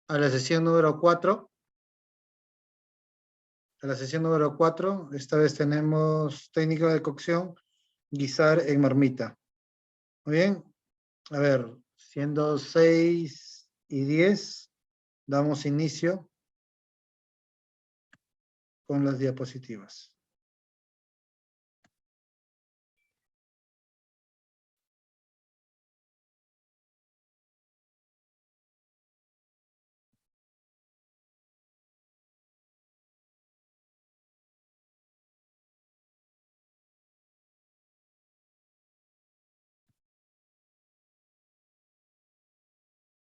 a la sesión número 4. A la sesión número 4, esta vez tenemos técnica de cocción, guisar en marmita. Muy bien, a ver, siendo 6:10, damos inicio con las diapositivas.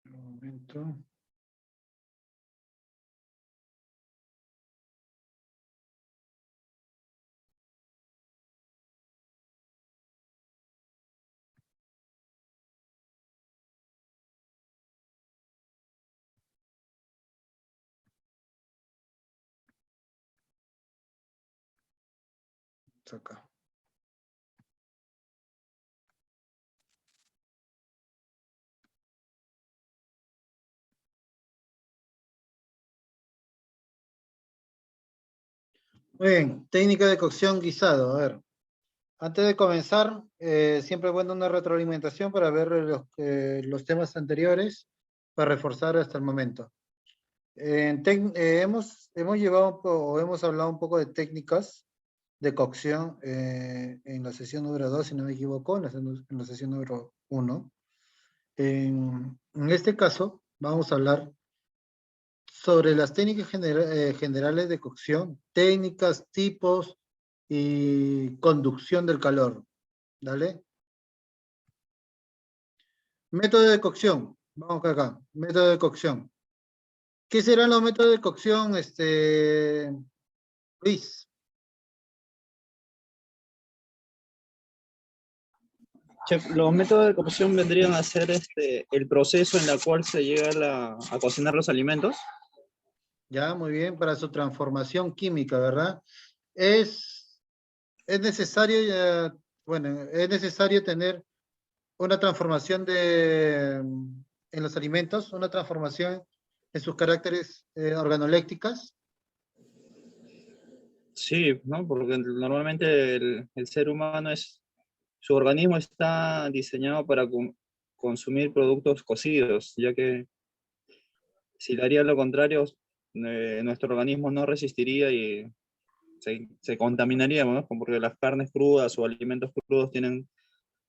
Un momento. Acá. Muy bien, técnica de cocción guisado. A ver, antes de comenzar, siempre es bueno una retroalimentación para ver los temas anteriores, para reforzar hasta el momento. Hemos llevado o hemos hablado un poco de técnicas de cocción en la sesión número 2, si no me equivoco, en la sesión número 1. En este caso, vamos a hablar sobre las técnicas generales de cocción, técnicas, tipos y conducción del calor. ¿Dale? Método de cocción. Vamos acá. Método de cocción. ¿Qué serán los métodos de cocción, Luis? Chef, los métodos de cocción vendrían a ser el proceso en el cual se llega a cocinar los alimentos. Ya, muy bien, para su transformación química, ¿verdad? Es necesario, es necesario tener una transformación en los alimentos, una transformación en sus caracteres organolépticas. Sí, ¿no? Porque normalmente el ser humano su organismo está diseñado para consumir productos cocidos, ya que si le haría lo contrario, nuestro organismo no resistiría y se contaminaría, ¿no? Porque las carnes crudas o alimentos crudos tienen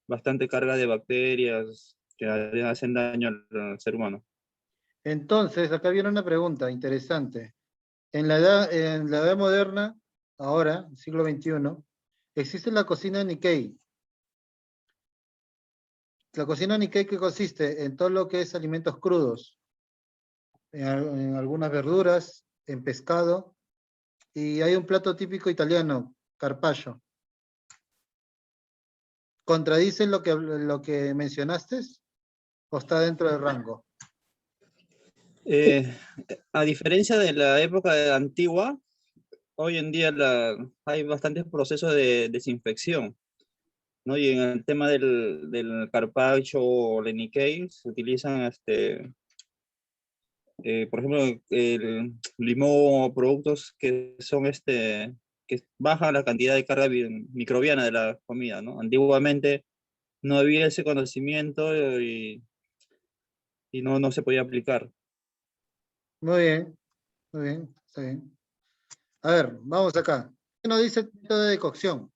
bastante carga de bacterias que hacen daño al ser humano. Entonces, acá viene una pregunta interesante. En la edad moderna, ahora, siglo XXI, existe la cocina Nikkei. La cocina Nikkei, ¿qué consiste? En todo lo que es alimentos crudos, en algunas verduras, en pescado, y hay un plato típico italiano, carpaccio. ¿Contradice lo que mencionaste o está dentro del rango? A diferencia de la época antigua, hoy en día hay bastantes procesos de desinfección, ¿no? Y en el tema del carpaccio o el Nikkei se utilizan, por ejemplo, el limón o productos que son, que bajan la cantidad de carga microbiana de la comida, ¿no? Antiguamente no había ese conocimiento y no se podía aplicar. Muy bien, está bien. A ver, vamos acá. ¿Qué nos dice el método de cocción?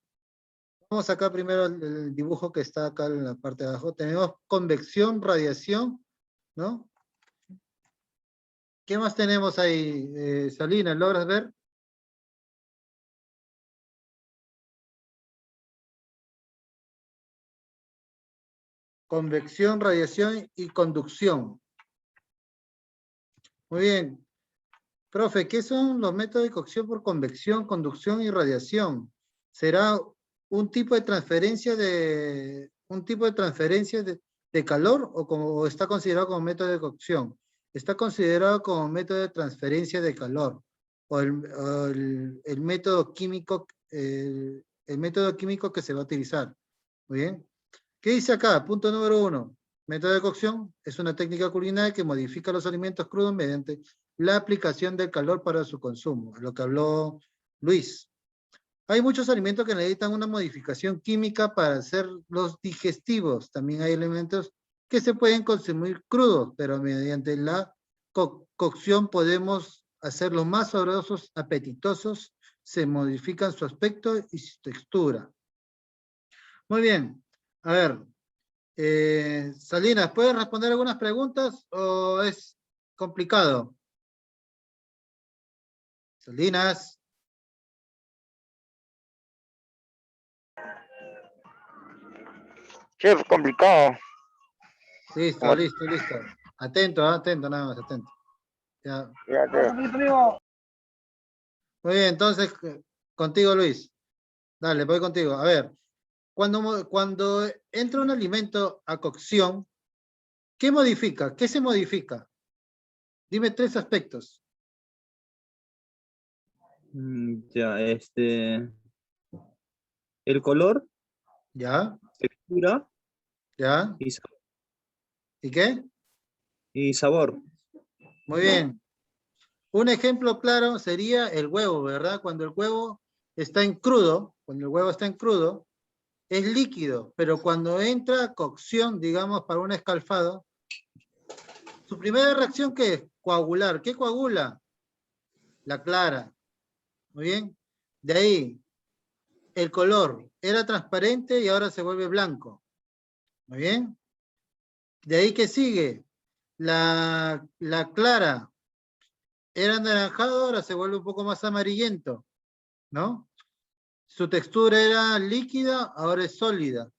Vamos acá primero el dibujo que está acá en la parte de abajo. Tenemos convección, radiación, ¿no? ¿Qué más tenemos ahí, Salina? ¿Logras ver? Convección, radiación y conducción. Muy bien. Profe, ¿qué son los métodos de cocción por convección, conducción y radiación? ¿Será un tipo de transferencia de calor o está considerado como método de cocción? Está considerado como método de transferencia de calor o el método químico, el método químico que se va a utilizar. Muy bien. ¿Qué dice acá? Punto número 1. Método de cocción es una técnica culinaria que modifica los alimentos crudos mediante la aplicación del calor para su consumo, lo que habló Luis. Hay muchos alimentos que necesitan una modificación química para hacerlos digestivos. También hay alimentos que se pueden consumir crudos, pero mediante la cocción podemos hacerlos más sabrosos, apetitosos, se modifican su aspecto y su textura. Muy bien. A ver, Salinas, ¿puedes responder algunas preguntas o es complicado? Salinas. Chef, complicado. Listo, listo, listo. Atento, atento, nada más, atento. Ya. Fíjate. Muy bien, entonces, contigo, Luis. Dale, voy contigo. A ver, cuando entra un alimento a cocción, ¿qué modifica? ¿Qué se modifica? Dime 3 aspectos. Ya, el color, ¿Ya? textura ¿Ya? y, ¿Y qué? y sabor. Muy bien. Un ejemplo claro sería el huevo, ¿verdad? Cuando el huevo está en crudo, es líquido, pero cuando entra a cocción, digamos, para un escalfado, su primera reacción, ¿qué es? Coagular. ¿Qué coagula? La clara. Muy bien. De ahí, el color era transparente y ahora se vuelve blanco. Muy bien. De ahí que sigue, la clara era anaranjado, ahora se vuelve un poco más amarillento, ¿no? Su textura era líquida, ahora es sólida.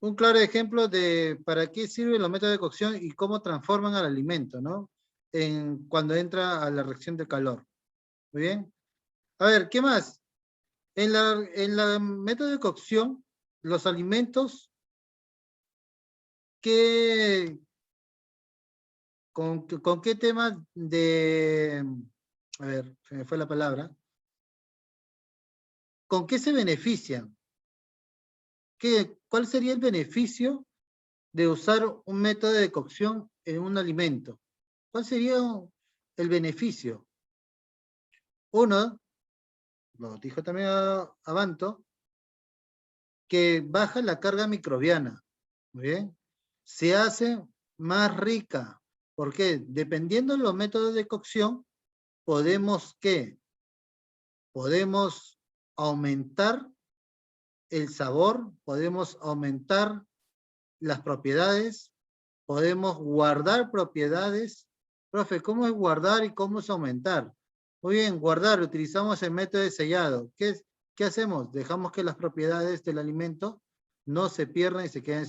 Un claro ejemplo de para qué sirven los métodos de cocción y cómo transforman al alimento, ¿no? Cuando entra a la reacción de calor. Muy bien. A ver, ¿qué más? En la método de cocción, los alimentos que, con qué tema de, a ver, se me fue la palabra, ¿con qué se benefician? ¿Cuál sería el beneficio de usar un método de cocción en un alimento? ¿Cuál sería el beneficio? Uno, lo dijo también Abanto, que baja la carga microbiana. Muy bien. Se hace más rica. ¿Por qué? Dependiendo de los métodos de cocción, podemos, ¿qué? Podemos aumentar el sabor, podemos aumentar las propiedades, podemos guardar propiedades. Profe, ¿cómo es guardar y cómo es aumentar? Muy bien, guardar, utilizamos el método de sellado. ¿Qué hacemos? Dejamos que las propiedades del alimento no se pierdan y se queden en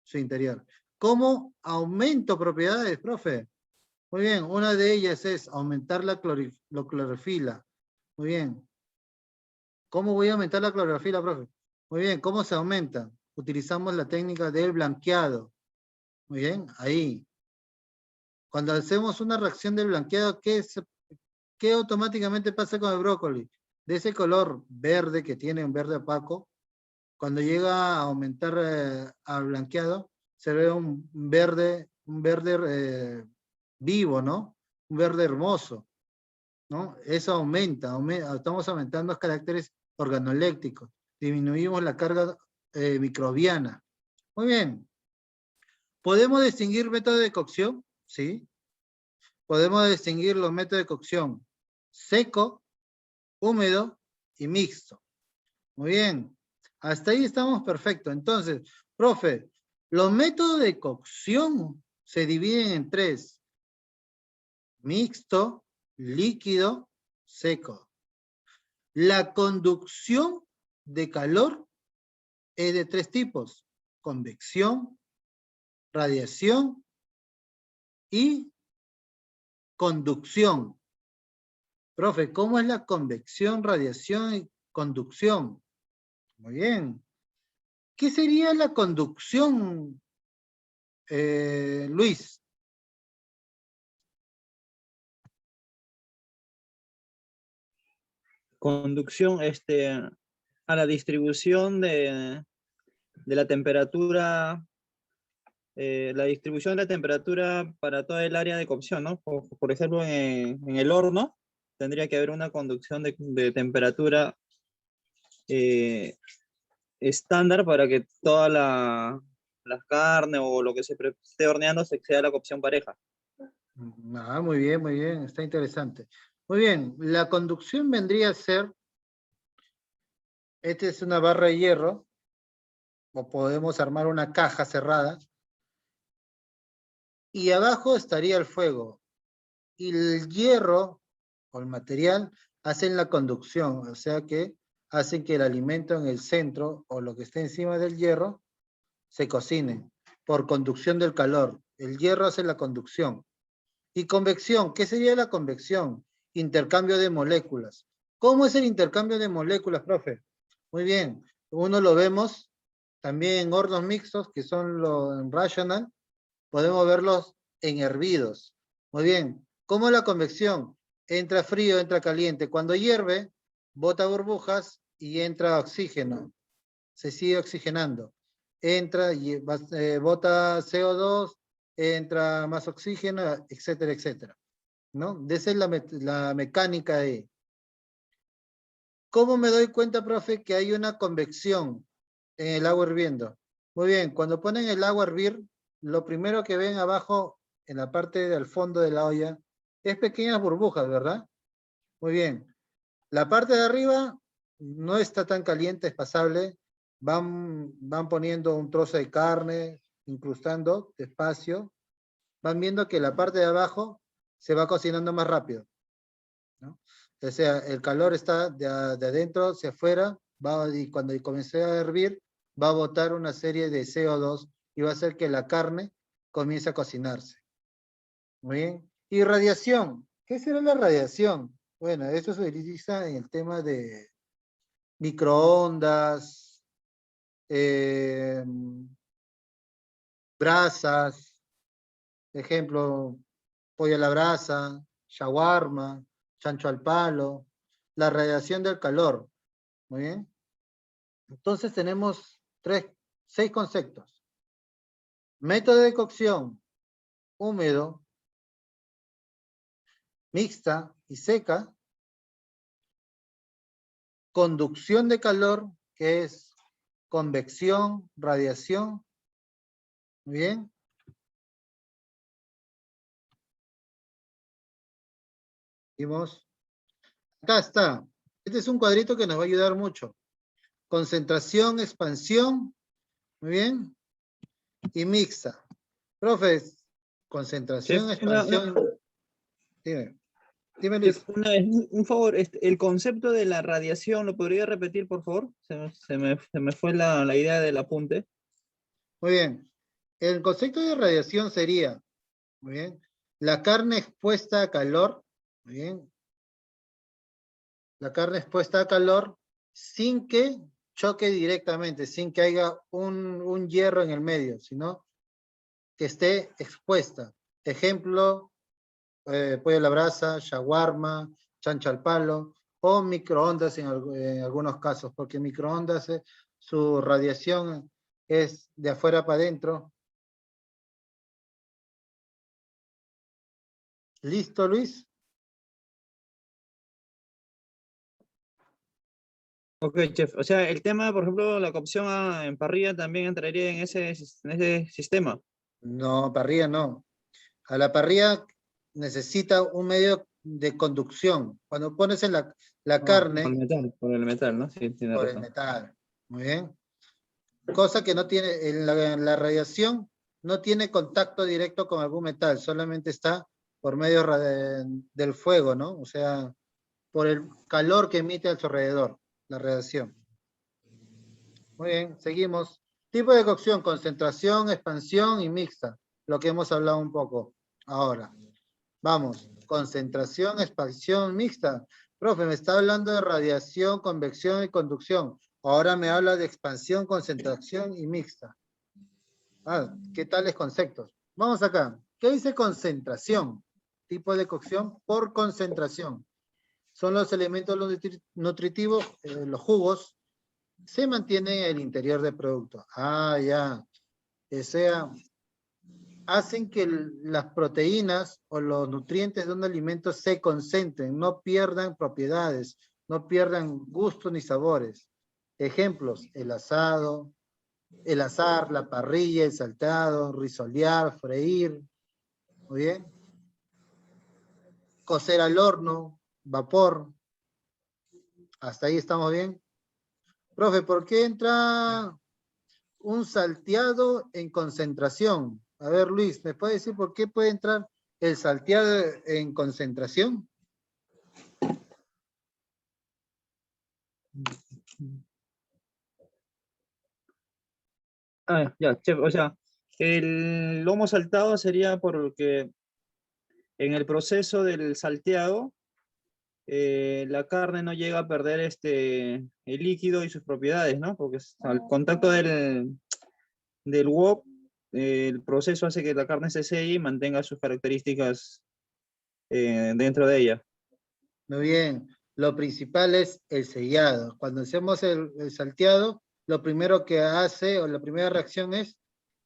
su interior. ¿Cómo aumento propiedades, profe? Muy bien, una de ellas es aumentar la clorofila. Muy bien. ¿Cómo voy a aumentar la clorofila, profe? Muy bien, ¿cómo se aumenta? Utilizamos la técnica del blanqueado. Muy bien, ahí. Cuando hacemos una reacción del blanqueado, ¿qué automáticamente pasa con el brócoli? De ese color verde que tiene, un verde opaco, cuando llega a aumentar al blanqueado, se ve un verde vivo, ¿no? Un verde hermoso, ¿no? Eso aumenta, estamos aumentando los caracteres organolépticos, disminuimos la carga microbiana. Muy bien. ¿Podemos distinguir método de cocción? Sí. Podemos distinguir los métodos de cocción seco, húmedo y mixto. Muy bien. Hasta ahí estamos perfecto. Entonces, profe, los métodos de cocción se dividen en 3. Mixto, líquido, seco. La conducción de calor es de 3 tipos. Convección, radiación y conducción. Profe, ¿cómo es la convección, radiación y conducción? Muy bien. ¿Qué sería la conducción, Luis? Conducción, a la distribución de la temperatura la distribución de la temperatura para toda el área de cocción, ¿no? Por ejemplo, en el horno tendría que haber una conducción de temperatura estándar para que toda la carne o lo que esté horneando se exceda la cocción pareja. Muy bien, está interesante. Muy bien, la conducción vendría a ser, esta es una barra de hierro, o podemos armar una caja cerrada, y abajo estaría el fuego, y el hierro, o el material, hacen la conducción, o sea que hacen que el alimento en el centro, o lo que esté encima del hierro, se cocine, por conducción del calor. El hierro hace la conducción. Y convección, ¿qué sería la convección? Intercambio de moléculas. ¿Cómo es el intercambio de moléculas, profe? Muy bien, uno lo vemos también en hornos mixtos, que son los en rational, podemos verlos en hervidos. Muy bien, ¿cómo es la convección? Entra frío, entra caliente. Cuando hierve, bota burbujas y entra oxígeno. Se sigue oxigenando. Entra y bota CO2, entra más oxígeno, etcétera, etcétera. ¿No? Esa es la mecánica de... ¿Cómo me doy cuenta, profe, que hay una convección en el agua hirviendo? Muy bien, cuando ponen el agua a hervir, lo primero que ven abajo, en la parte del fondo de la olla, es pequeñas burbujas, ¿verdad? Muy bien. La parte de arriba no está tan caliente, es pasable. Van poniendo un trozo de carne, incrustando despacio. Van viendo que la parte de abajo se va cocinando más rápido, ¿no? O sea, el calor está de adentro hacia afuera, y cuando comience a hervir, va a botar una serie de CO2 y va a hacer que la carne comience a cocinarse. Muy bien. Y radiación. ¿Qué será la radiación? Bueno, esto se utiliza en el tema de microondas, brasas, ejemplo, pollo a la brasa, shawarma, chancho al palo, la radiación del calor. Muy bien. Entonces tenemos 6 conceptos. Método de cocción, húmedo, mixta y seca. Conducción de calor, que es convección, radiación. Muy bien. Vimos. Acá está. Este es un cuadrito que nos va a ayudar mucho. Concentración, expansión. Muy bien. Y mixta. Profes, Chef, concentración, expansión. Dime. Dime, chef, Luis. un favor, el concepto de la radiación, ¿lo podría repetir, por favor? Se me fue la idea del apunte. Muy bien. El concepto de radiación sería, muy bien, la carne expuesta a calor, muy bien, la carne expuesta a calor sin que choque directamente, sin que haya un hierro en el medio, sino que esté expuesta. Ejemplo, pollo a la brasa, shawarma, chancho al palo, o microondas en algunos casos, porque microondas su radiación es de afuera para adentro. ¿Listo, Luis? Ok, chef. O sea, el tema, por ejemplo, la cocción en parrilla también entraría en ese sistema. No, parrilla no. A la parrilla necesita un medio de conducción. Cuando pones en la Ah, carne por el metal, ¿no? Sí, tiene por el razón. metal. Muy bien. Cosa que no tiene, en la radiación no tiene contacto directo con algún metal, solamente está por medio del fuego, ¿no? O sea, por el calor que emite a su alrededor, la radiación. Muy bien, seguimos. Tipo de cocción, concentración, expansión y mixta. Lo que hemos hablado un poco ahora. Vamos, concentración, expansión mixta. Profe, me está hablando de radiación, convección y conducción. Ahora me habla de expansión, concentración y mixta. Ah, ¿qué tales conceptos? Vamos acá. ¿Qué dice concentración? Tipo de cocción por concentración. Son los elementos nutritivos, los jugos, se mantienen en el interior del producto. Ah, ya. Que sea hacen que las proteínas o los nutrientes de un alimento se concentren, no pierdan propiedades, no pierdan gusto ni sabores. Ejemplos, el asado, el asar, la parrilla, el saltado, risolear, freír, ¿muy bien? Cocer al horno, vapor, hasta ahí estamos bien. Profe, ¿por qué entra un salteado en concentración? A ver, Luis, ¿me puede decir por qué puede entrar el salteado en concentración? Ah, ya, chef, o sea, el lomo saltado sería porque en el proceso del salteado, la carne no llega a perder el líquido y sus propiedades, ¿no? Porque al contacto del wok, el proceso hace que la carne se selle y mantenga sus características dentro de ella. Muy bien, lo principal es el sellado. Cuando hacemos el salteado, lo primero que hace o la primera reacción es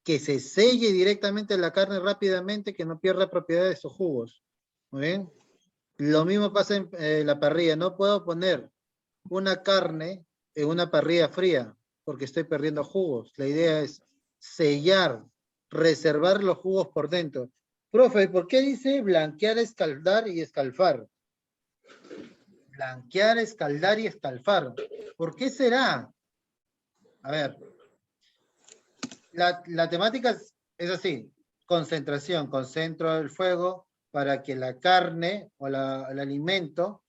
que se selle directamente la carne rápidamente, que no pierda propiedades o jugos. Muy bien. Lo mismo pasa en la parrilla. No puedo poner una carne en una parrilla fría porque estoy perdiendo jugos. La idea es sellar, reservar los jugos por dentro. Profe, ¿por qué dice blanquear, escaldar y escalfar? Blanquear, escaldar y escalfar. ¿Por qué será? A ver, la temática es así. Concentración, concentro el fuego para que la carne o el alimento,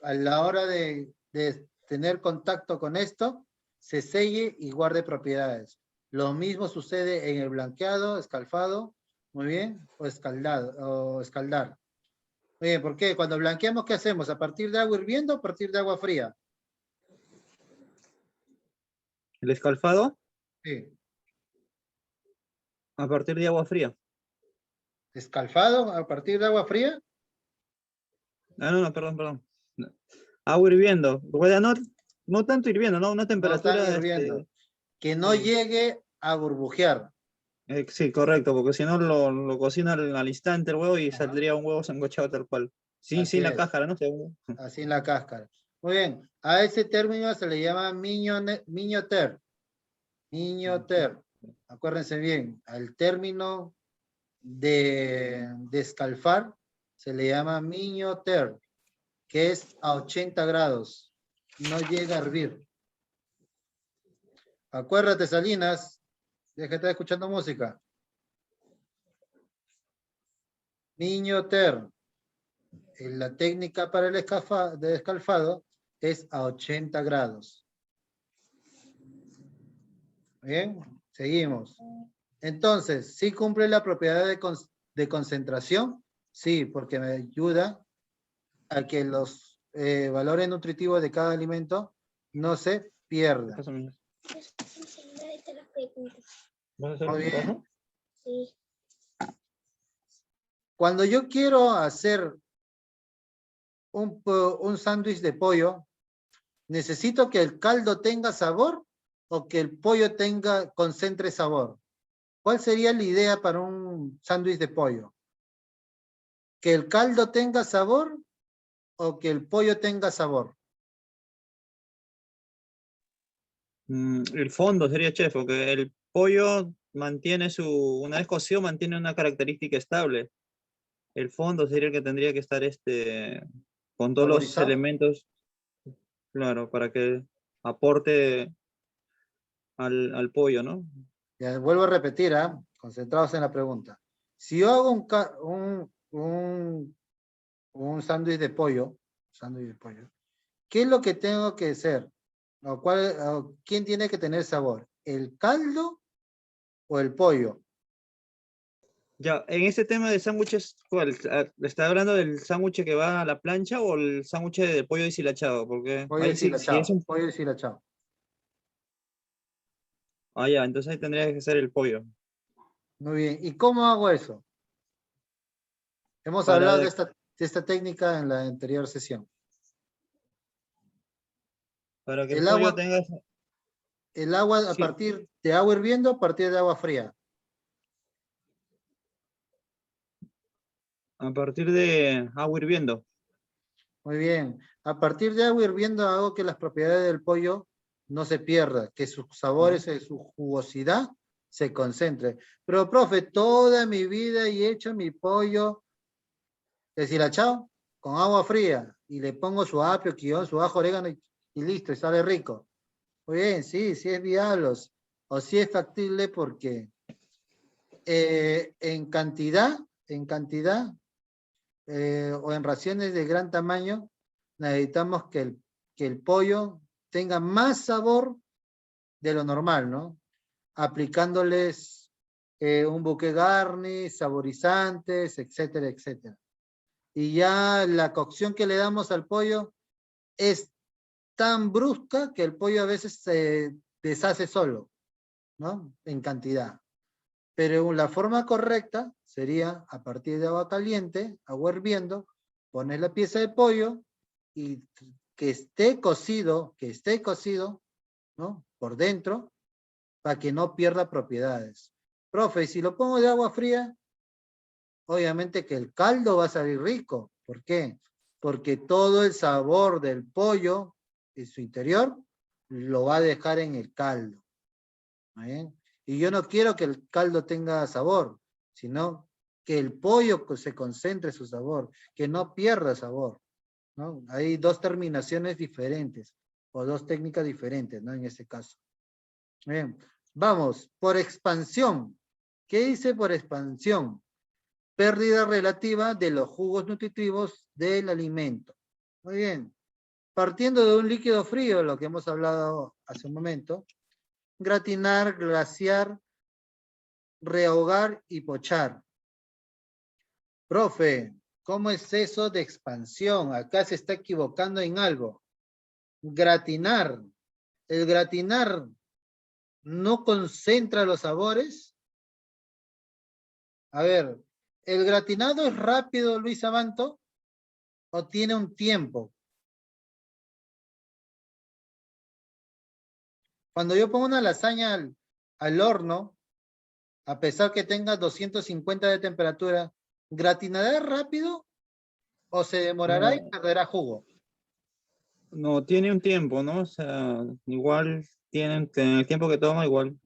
a la hora de tener contacto con esto, se selle y guarde propiedades. Lo mismo sucede en el blanqueado, escalfado, muy bien, o escaldado, o escaldar. Muy bien, ¿por qué? Cuando blanqueamos, ¿qué hacemos? ¿A partir de agua hirviendo o a partir de agua fría? El escalfado Sí. a partir de agua fría. ¿Escalfado a partir de agua fría? Ah, no, no, perdón, perdón. No. Agua hirviendo. Bueno, no, no tanto hirviendo, ¿no? Una No tan temperatura, hirviendo. Que no sí. llegue a burbujear. Sí, correcto, porque si no lo cocina al instante el huevo y Ajá. saldría un huevo sancochado tal cual. Así Sin la es, cáscara, ¿no? así en la cáscara. Muy bien, a ese término se le llama miñoter. Miñoter. Acuérdense bien, al término de escalfar se le llama miñoter, que es a 80 grados. No llega a hervir. Acuérdate, Salinas, deja de estar escuchando música. Miñoter. La técnica para el escalfado es a 80 grados. Bien, seguimos. Entonces, ¿sí cumple la propiedad de concentración? Sí, porque me ayuda a que los valores nutritivos de cada alimento no se pierdan. Pásame. ¿Vas a hacer Muy un bien. trabajo? Sí. Cuando yo quiero hacer un sándwich de pollo, ¿necesito que el caldo tenga sabor o que el pollo concentre sabor? ¿Cuál sería la idea para un sándwich de pollo? ¿Que el caldo tenga sabor o que el pollo tenga sabor? El fondo sería chef, porque el pollo mantiene una vez cocido, mantiene una característica estable. El fondo sería el que tendría que estar con todos los ¿Saborizado? elementos, claro, para que aporte al pollo, ¿no? Ya, vuelvo a repetir, concentrados en la pregunta. Si yo hago un sándwich de pollo, ¿qué es lo que tengo que hacer? ¿Quién tiene que tener sabor? ¿El caldo o el pollo? Ya, en este tema de sándwiches, ¿cuál? ¿Le está hablando del sándwich que va a la plancha o el sándwich de pollo deshilachado? Porque Pollo ahí sí, si es deshilachado, un... pollo deshilachado. Ah, ya, entonces ahí tendría que ser el pollo. Muy bien, ¿y cómo hago eso? Hemos Para hablado de- de esta técnica en la anterior sesión. para que el El pollo agua, tenga... el agua a Sí, partir de agua hirviendo, a partir de agua fría. A partir de agua hirviendo. Muy bien. A partir de agua hirviendo hago que las propiedades del pollo no se pierdan, que sus sabores y su jugosidad se concentre. Pero, profe, toda mi vida he hecho mi pollo deshilachado con agua fría y le pongo su apio, quión, su ajo, orégano y listo, y sale rico. Muy bien, sí, sí es viable o sí es factible porque en cantidad o en raciones de gran tamaño, necesitamos que el pollo tenga más sabor de lo normal, ¿no? Aplicándoles un bouquet garni, saborizantes, etcétera, etcétera. Y ya la cocción que le damos al pollo es tan brusca que el pollo a veces se deshace solo, ¿no? En cantidad. Pero la forma correcta sería, a partir de agua caliente, agua hirviendo, poner la pieza de pollo y que esté cocido, ¿no? Por dentro, para que no pierda propiedades. Profe, si lo pongo de agua fría, obviamente que el caldo va a salir rico. ¿Por qué? Porque todo el sabor del pollo en su interior lo va a dejar en el caldo. ¿Bien? Y yo no quiero que el caldo tenga sabor, sino que el pollo se concentre su sabor, que no pierda sabor, ¿no? Hay dos terminaciones diferentes, o dos técnicas diferentes, ¿no? En este caso. Bien, vamos, por expansión. ¿Qué dice por expansión? Pérdida relativa de los jugos nutritivos del alimento. Muy bien. Partiendo de un líquido frío, lo que hemos hablado hace un momento, gratinar, glaciar, rehogar y pochar. Profe, ¿cómo es eso de expansión? Acá se está equivocando en algo. Gratinar. ¿El gratinar no concentra los sabores? A ver, ¿el gratinado es rápido, Luis Abanto? ¿O tiene un tiempo? Cuando yo pongo una lasaña al horno, a pesar que tenga 250 de temperatura, ¿gratinará rápido o se demorará y No, perderá jugo? no, tiene un tiempo, ¿no? O sea, igual en el tiempo que toma, igual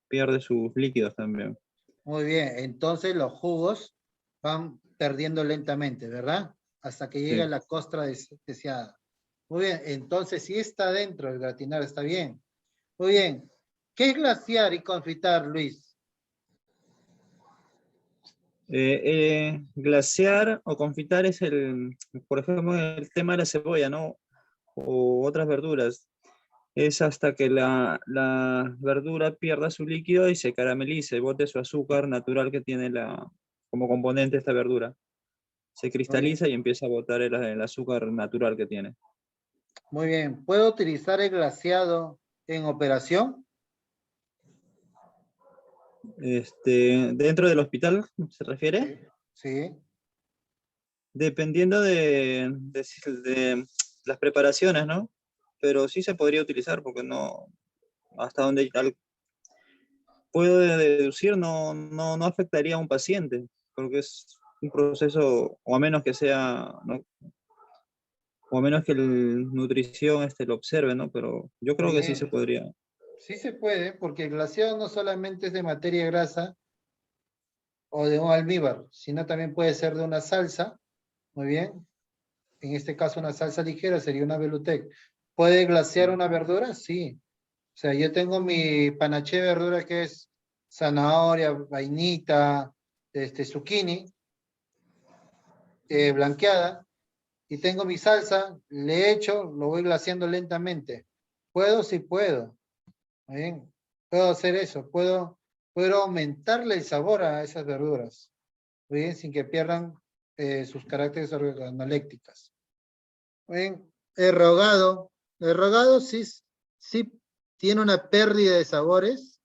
pierde sus líquidos también. Muy bien, entonces los jugos van perdiendo lentamente, ¿verdad? Hasta que llega Sí. la costra deseada. Muy bien, entonces si está dentro del gratinar, está bien. Muy bien, ¿qué es glaciar y confitar, Luis? Glasear o confitar es por ejemplo, el tema de la cebolla, ¿no? O otras verduras. Es hasta que la verdura pierda su líquido y se caramelice, bote su azúcar natural que tiene como componente esta verdura. Se Muy bien, cristaliza y empieza a botar el azúcar natural que tiene. muy bien. ¿Puedo utilizar el glaseado en operación? Dentro del hospital, ¿se refiere? Sí. Sí. Dependiendo de las preparaciones, ¿no? Pero sí se podría utilizar porque no, hasta donde puedo deducir, no afectaría a un paciente, porque es un proceso, o a menos que sea, ¿no? O a menos que el nutrición lo observe, ¿no? Pero yo creo que sí se Bien. podría. Sí se puede, porque el glaseado no solamente es de materia grasa o de un almíbar, sino también puede ser de una salsa. Muy bien. En este caso una salsa ligera sería una Velutec. ¿Puede glasear una verdura? Sí. O sea, yo tengo mi panaché de verdura que es zanahoria, vainita, zucchini, blanqueada, y tengo mi salsa, le echo, lo voy glaseando lentamente. ¿Puedo? Sí puedo. Muy bien. Puedo hacer eso, puedo aumentarle el sabor a esas verduras, muy bien, sin que pierdan sus caracteres organolécticas. Bien, el rogado sí tiene una pérdida de sabores,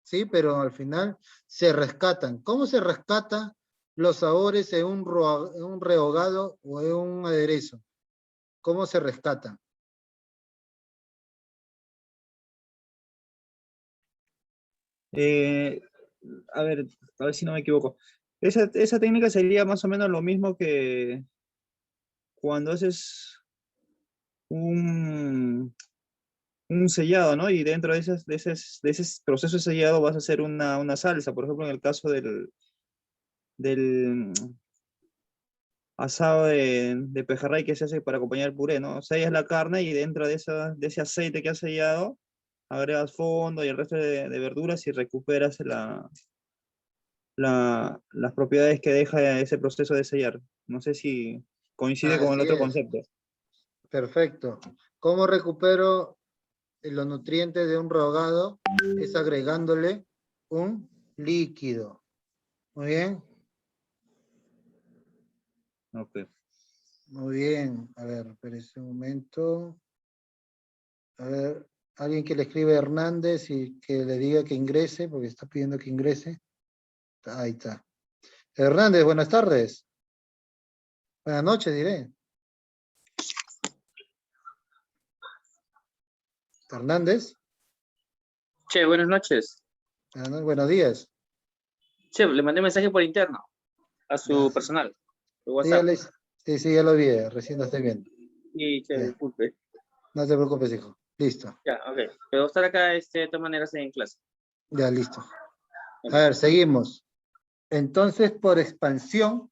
sí, pero al final se rescatan. ¿Cómo se rescata los sabores en un rehogado o en un aderezo? ¿Cómo se rescatan? Eh, a ver si no me equivoco. Esa técnica sería más o menos lo mismo que cuando haces un, un sellado, ¿no? Y dentro de ese proceso de sellado vas a hacer una salsa. Por ejemplo, en el caso del asado de pejerrey que se hace para acompañar el puré, ¿no? Sellas la carne y dentro de ese aceite que has sellado, agregas fondo y el resto de verduras y recuperas las propiedades que deja ese proceso de sellar. No sé si coincide con el Así otro es, concepto. perfecto. ¿Cómo recupero los nutrientes de un rehogado? Es agregándole un líquido. Muy bien, Ok. muy bien. A ver, espérese un momento. A ver, alguien que le escribe a Hernández y que le diga que ingrese, porque está pidiendo que ingrese. Ahí está. Hernández, buenas tardes. Buenas noches, diré. Hernández, Che, buenas noches. buenos días. Che, le mandé un mensaje por interno a Ya, su personal, por sí, ya WhatsApp. sí, sí, ya lo vi, recién lo estoy viendo. Y, che, Ya, disculpe. no te preocupes, hijo. Listo, Ya, ok. Pero estar acá, de todas maneras, en clase. ya listo. A Bueno, ver, seguimos. Entonces, por expansión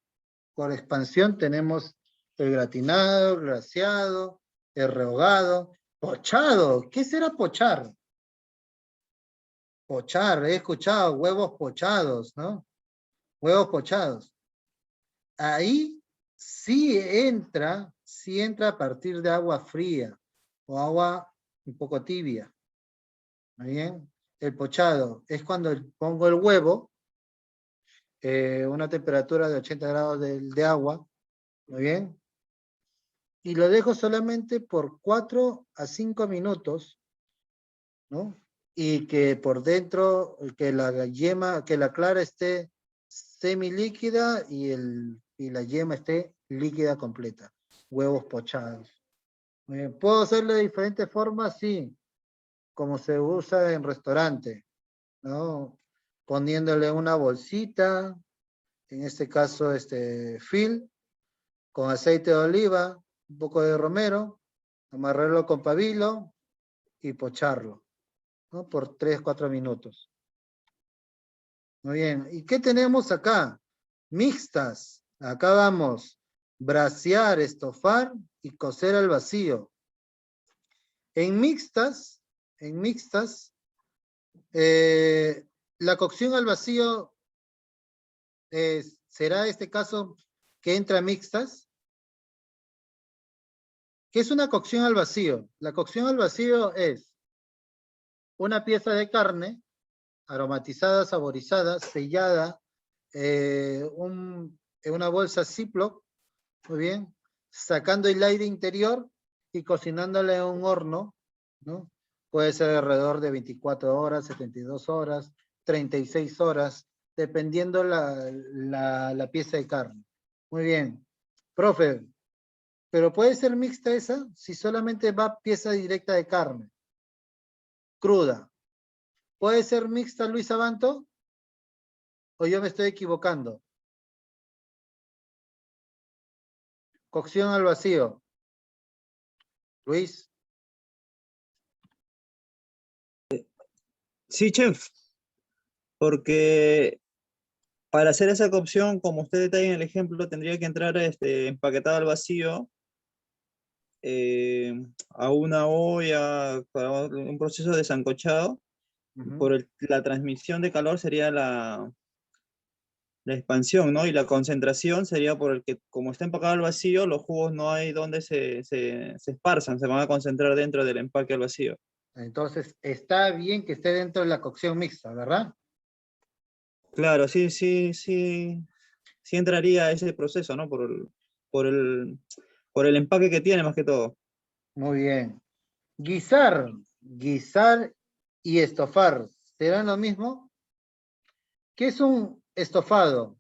tenemos el gratinado, el glaseado, el rehogado, pochado. ¿Qué será pochar? Pochar, he escuchado huevos pochados, ¿no? Huevos pochados. Ahí sí entra a partir de agua fría o agua un poco tibia. ¿Muy bien? El pochado es cuando pongo el huevo, una temperatura de 80 grados de agua, ¿muy bien? Y lo dejo solamente por 4 a 5 minutos, ¿no? Y que por dentro, que la yema, que la clara esté semilíquida y la yema esté líquida completa. Huevos pochados. Muy bien. ¿Puedo hacerlo de diferentes formas? Sí, como se usa en restaurante, ¿no? Poniéndole una bolsita, en este caso, fil, con aceite de oliva, un poco de romero, amarrarlo con pabilo y pocharlo, ¿no? Por 3, 4 minutos. Muy bien. ¿Y qué tenemos acá? Mixtas. Acá vamos. Brasear, estofar y cocer al vacío. En mixtas, la cocción al vacío será este caso que entra mixtas. ¿Qué es una cocción al vacío? La cocción al vacío es una pieza de carne aromatizada, saborizada, sellada, en una bolsa Ziploc, muy bien, sacando el aire interior y cocinándole en un horno, ¿no? Puede ser alrededor de 24 horas, 72 horas, 36 horas, dependiendo la pieza de carne. Muy bien. Profe, pero puede ser mixta esa si solamente va pieza directa de carne, cruda. ¿Puede ser mixta, Luis Abanto? ¿O yo me estoy equivocando? Cocción al vacío. Luis. Sí, chef, porque para hacer esa cocción, como usted detalla en el ejemplo, tendría que entrar empaquetado al vacío a una olla para un proceso de sancochado. La transmisión de calor sería la expansión, ¿no? Y la concentración sería por el que, como está empacado al vacío, los jugos no hay donde se esparzan, se van a concentrar dentro del empaque al vacío. Entonces, está bien que esté dentro de la cocción mixta, ¿verdad? Claro, sí, sí, sí, sí entraría ese proceso, ¿no? Por el, por el empaque que tiene más que todo. Muy bien. Guisar y estofar, ¿serán lo mismo? ¿Qué es un estofado?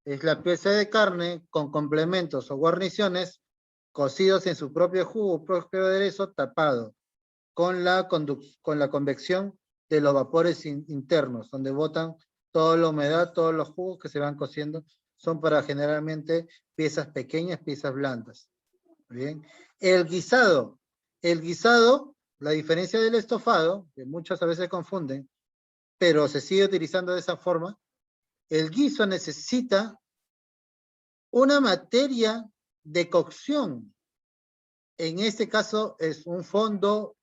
Es la pieza de carne con complementos o guarniciones cocidos en su propio jugo, propio aderezo tapado, con la convección de los vapores internos, donde botan toda la humedad, todos los jugos que se van cociendo son para generalmente piezas pequeñas, piezas blandas. Bien. El guisado, la diferencia del estofado, que muchas a veces confunden, pero se sigue utilizando de esa forma, el guiso necesita una materia de cocción. En este caso es un fondo,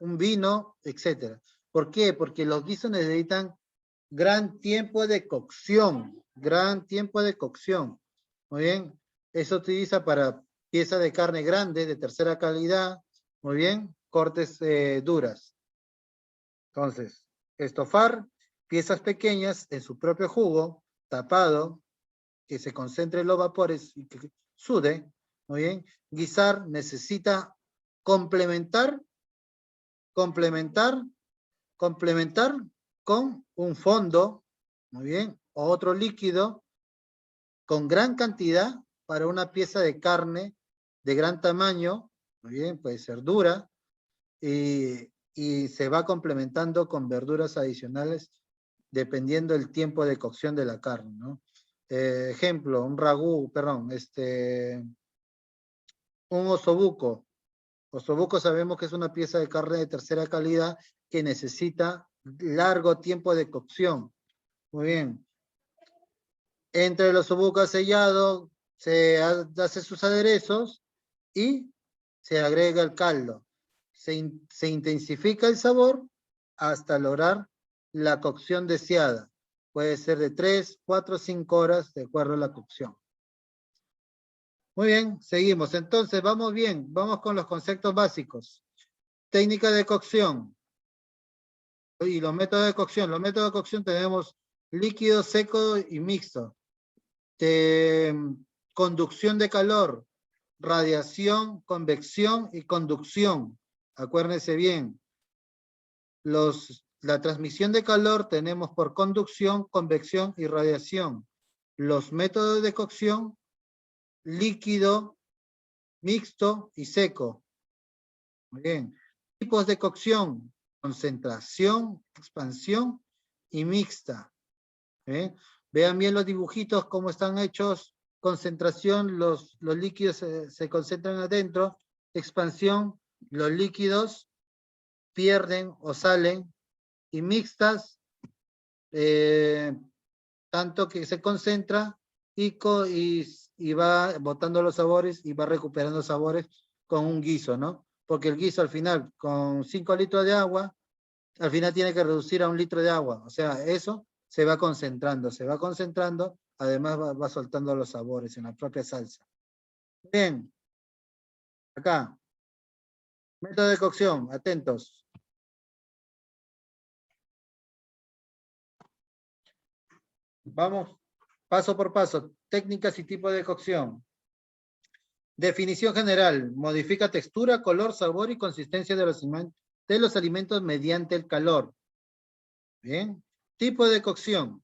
un vino, etc. ¿Por qué? Porque los guisos necesitan gran tiempo de cocción, Muy bien, eso se utiliza para piezas de carne grande, de tercera calidad, muy bien, cortes duras. Entonces, estofar piezas pequeñas en su propio jugo, tapado, que se concentren los vapores y que sude, muy bien. Guisar necesita complementar con un fondo, muy bien, o otro líquido con gran cantidad para una pieza de carne de gran tamaño, muy bien, puede ser dura, y se va complementando con verduras adicionales dependiendo del tiempo de cocción de la carne, ¿no? Ejemplo, un ragú, perdón, un osobuco. Osobuco sabemos que es una pieza de carne de tercera calidad que necesita largo tiempo de cocción. Muy bien. Entre el osobuco sellado se hace sus aderezos y se agrega el caldo. Se intensifica el sabor hasta lograr la cocción deseada. Puede ser de 3, 4, 5 horas de acuerdo a la cocción. Muy bien, seguimos. Entonces, vamos bien. Vamos con los conceptos básicos. Técnica de cocción. Y los métodos de cocción. Los métodos de cocción tenemos líquido, seco y mixto. Conducción de calor, radiación, convección y conducción. Acuérdense bien. La transmisión de calor tenemos por conducción, convección y radiación. Los métodos de cocción, líquido, mixto y seco. Muy bien. Tipos de cocción, concentración, expansión y mixta. Vean bien los dibujitos, cómo están hechos. Concentración, los líquidos se concentran adentro. Expansión, los líquidos pierden o salen. Y mixtas, tanto que se concentra y va botando los sabores y va recuperando sabores con un guiso, ¿no? Porque el guiso al final, con 5 litros de agua, al final tiene que reducir a 1 litro de agua. O sea, eso se va concentrando, además va soltando los sabores en la propia salsa. Bien. Acá. Método de cocción, atentos. Vamos paso por paso. Técnicas y tipos de cocción. Definición general. Modifica textura, color, sabor y consistencia de los alimentos mediante el calor. Bien. Tipo de cocción.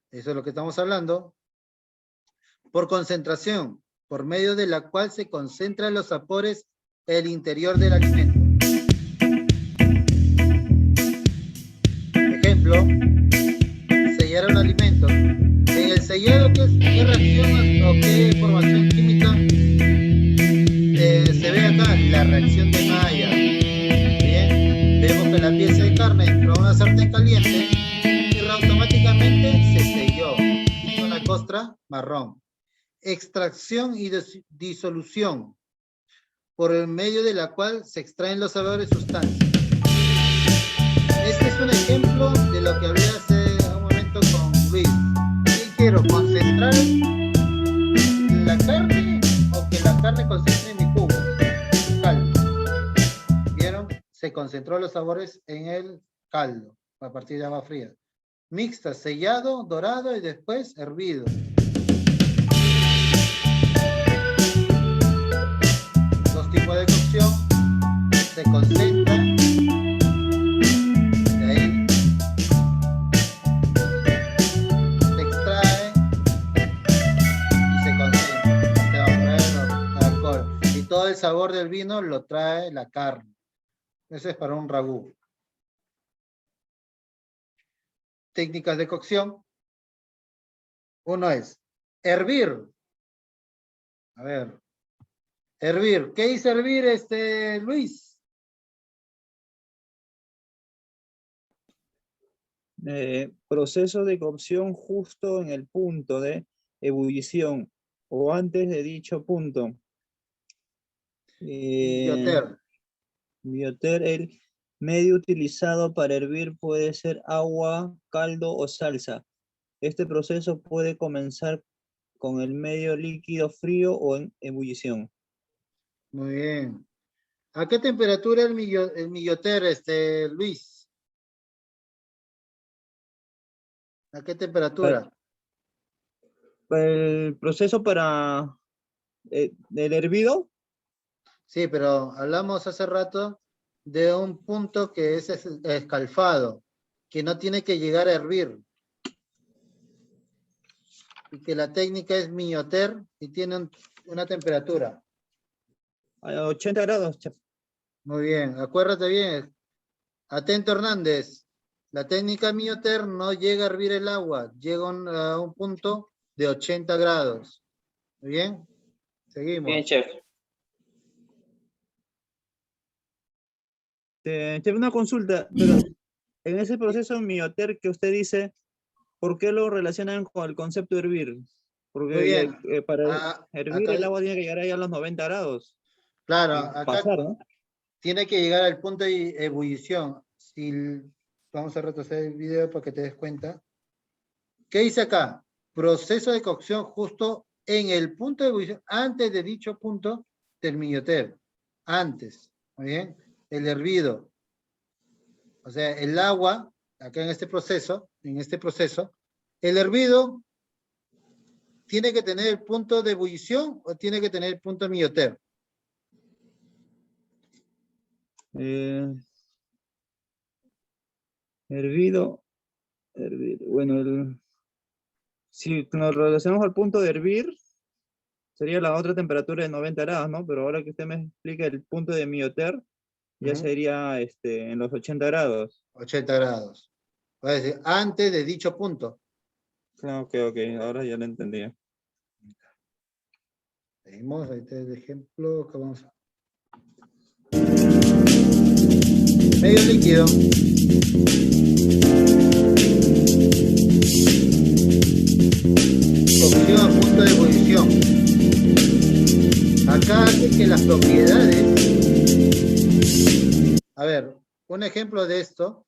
Eso es lo que estamos hablando. Por concentración, por medio de la cual se concentran los sabores en el interior del alimento. Ejemplo, sellar un alimento. En el sellado, ¿qué reacción o qué formación química se ve acá? La reacción de Maillard. Bien, vemos que la pieza de carne entró a una sartén caliente y automáticamente se selló. Hizo una costra marrón. Extracción y disolución, por el medio de la cual se extraen los sabores y sustancias. Este es un ejemplo de lo que hablé hace un momento con Luis. ¿Qué quiero? ¿Concentrar la carne o que la carne concentre en mi jugo? Caldo. ¿Vieron? Se concentró los sabores en el caldo a partir de agua fría. Mixta, sellado, dorado y después hervido. Dos tipos de cocción. Se concentra. Todo el sabor del vino lo trae la carne. Ese es para un ragú. técnicas de cocción. Uno es hervir. A ver. Hervir. ¿Qué dice hervir, Luis? Proceso de cocción justo en el punto de ebullición o antes de dicho punto. Bioter. Bioter, el medio utilizado para hervir puede ser agua, caldo o salsa. Este proceso puede comenzar con el medio líquido frío o en ebullición. Muy bien. ¿A qué temperatura el milloter, Luis? ¿A qué temperatura? El proceso para el hervido. Sí, pero hablamos hace rato de un punto que es escalfado, que no tiene que llegar a hervir. Y que la técnica es milloter y tiene una temperatura. A 80 grados, chef. Muy bien, acuérdate bien. Atento, Hernández. La técnica milloter no llega a hervir el agua, llega a un punto de 80 grados. Muy bien, seguimos. Bien, chef. Chef, una consulta, pero en ese proceso milloter que usted dice, ¿por qué lo relacionan con el concepto de hervir? Porque Muy bien. para hervir Acá, el agua tiene que llegar ahí a los 90 grados. claro, Y acá pasar, ¿no? tiene que llegar al punto de ebullición. Vamos a retroceder el video para que te des cuenta. ¿Qué dice acá? Proceso de cocción justo en el punto de ebullición, antes de dicho punto del milloter. Antes, ¿muy bien? El hervido. O sea, el agua, acá en este proceso, el hervido tiene que tener el punto de ebullición o tiene que tener el punto de milloter. Hervido. Bueno, si nos relacionamos al punto de hervir, sería la otra temperatura de 90 grados, ¿no? Pero ahora que usted me explica el punto de milloter, ya sería en los 80 grados. 80 grados. Va a decir, antes de dicho punto. Ok, ahora ya lo entendí. Seguimos, ahí está el ejemplo que vamos a... Medio líquido. Cocción a punto de ebullición. Acá hace que las propiedades... A ver, un ejemplo de esto.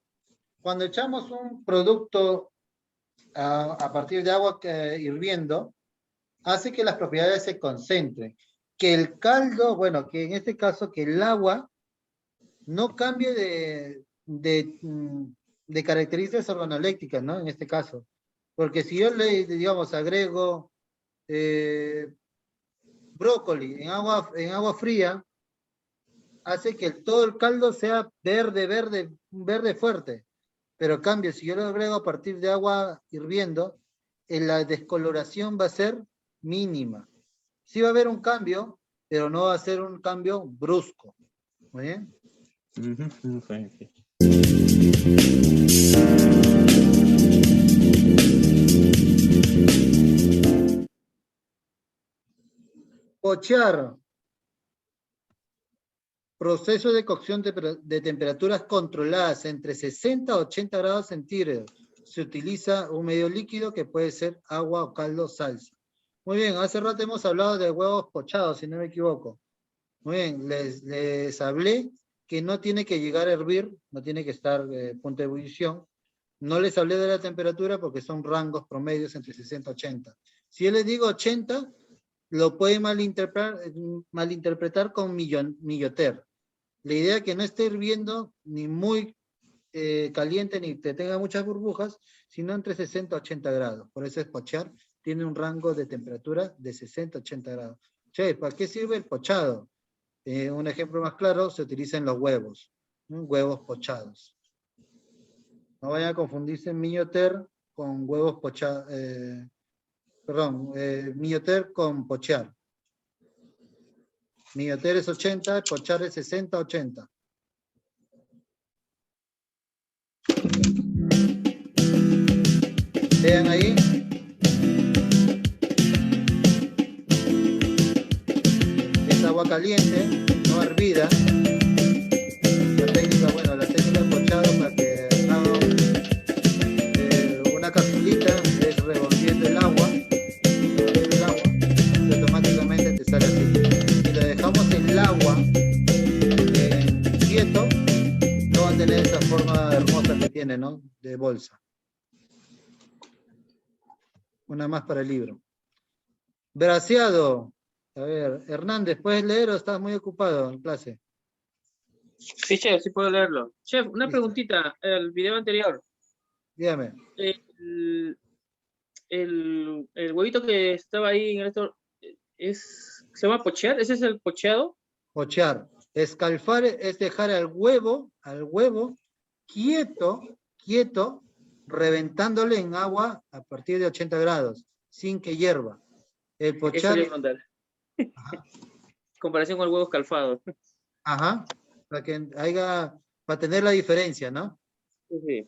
Cuando echamos un producto a partir de agua hirviendo, hace que las propiedades se concentren. Que el caldo, bueno, que en este caso que el agua no cambie de características organolépticas, ¿no? En este caso. Porque si yo digamos, agrego brócoli en agua fría, hace que todo el caldo sea un verde fuerte. Pero en cambio, si yo lo agrego a partir de agua hirviendo, la descoloración va a ser mínima. Sí va a haber un cambio, pero no va a ser un cambio brusco. ¿Muy bien? Okay. Pochar. Proceso de cocción de temperaturas controladas entre 60 a 80 grados centígrados. Se utiliza un medio líquido que puede ser agua o caldo, salsa. Muy bien, hace rato hemos hablado de huevos pochados, si no me equivoco. Muy bien, les hablé que no tiene que llegar a hervir, no tiene que estar punto de ebullición. No les hablé de la temperatura porque son rangos promedios entre 60 y 80. Si yo les digo 80, lo pueden malinterpretar con milloter. La idea es que no esté hirviendo ni muy caliente ni que tenga muchas burbujas, sino entre 60 y 80 grados. Por eso es pochar, tiene un rango de temperatura de 60 a 80 grados. Che, ¿para qué sirve el pochado? Un ejemplo más claro, se utiliza en los huevos, ¿no? Huevos pochados. No vayan a confundirse milloter con huevos pochados, milloter con pochar. Milloter es 80, pochar es 60, 80. Vean ahí. Es agua caliente, no hervida. La técnica, bueno, la técnica del pochado para que haga una capsulita es revolviendo el agua, y automáticamente te sale así. Si le dejamos el agua quieto, no va a tener esa forma hermosa que tiene, ¿no? De bolsa. Una más para el libro. Braseado. A ver, Hernández, ¿puedes leer o estás muy ocupado en clase? Sí, chef, sí puedo leerlo. Chef, una Listo. preguntita. El video anterior. Dígame. El huevito que estaba ahí en esto, ¿se llama pochear? ¿Ese es el pocheado? Pochear. Escalfar es dejar al huevo quieto, reventándole en agua a partir de 80 grados, sin que hierva. El Eso pochar. le iba a preguntar. Comparación con el huevo escalfado. Ajá. Para que haya, para tener la diferencia, ¿no? Sí.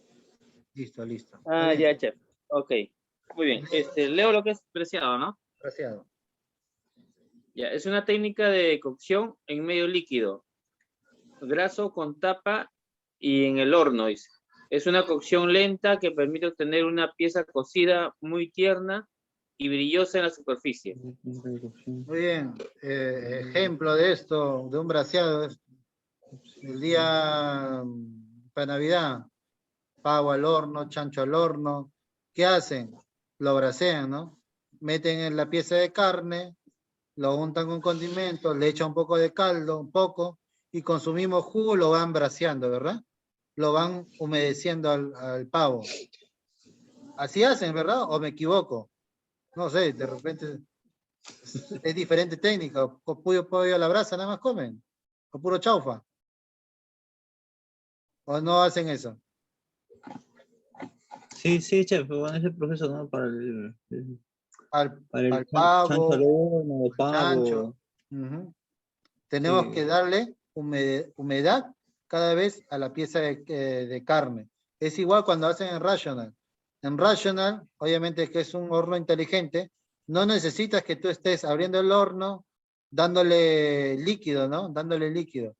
Listo, listo. Ah, Bien. ya, chef. Ok. Muy bien. Leo lo que es preciado, ¿no? Braseado. Ya, es una técnica de cocción en medio líquido, graso con tapa y en el horno, dice. Es una cocción lenta que permite obtener una pieza cocida muy tierna y brillosa en la superficie. Muy bien. Ejemplo de esto, de un braseado, es el día para Navidad, pavo al horno, chancho al horno. ¿Qué hacen? Lo brasean, ¿no? Meten en la pieza de carne, lo untan con condimentos, le echan un poco de caldo, un poco, y con su mismo jugo lo van braseando, ¿verdad? Lo van humedeciendo al pavo. Así hacen, ¿verdad? ¿O me equivoco? No sé, de repente es diferente técnica. Con pollo a la brasa nada más comen. O puro chaufa. ¿O no hacen eso? Sí, sí, chef, bueno, ese proceso, ¿no? Para el Al chancho pavo, al horno, al chancho. pavo. Tenemos Sí. que darle humedad cada vez a la pieza de carne. Es igual cuando hacen en Rational. En Rational, obviamente que es un horno inteligente, no necesitas que tú estés abriendo el horno, dándole líquido, ¿no? Dándole líquido.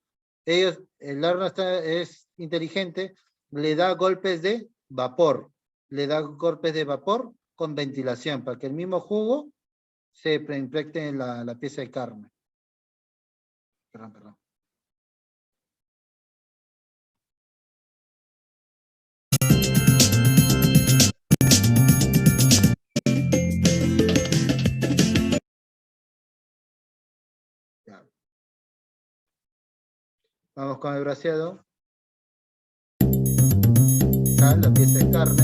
El horno es inteligente, le da golpes de vapor. Le da golpes de vapor con ventilación, para que el mismo jugo se impregne en la pieza de carne. Perdón. Ya. Vamos con el braseado. Acá, la pieza de carne.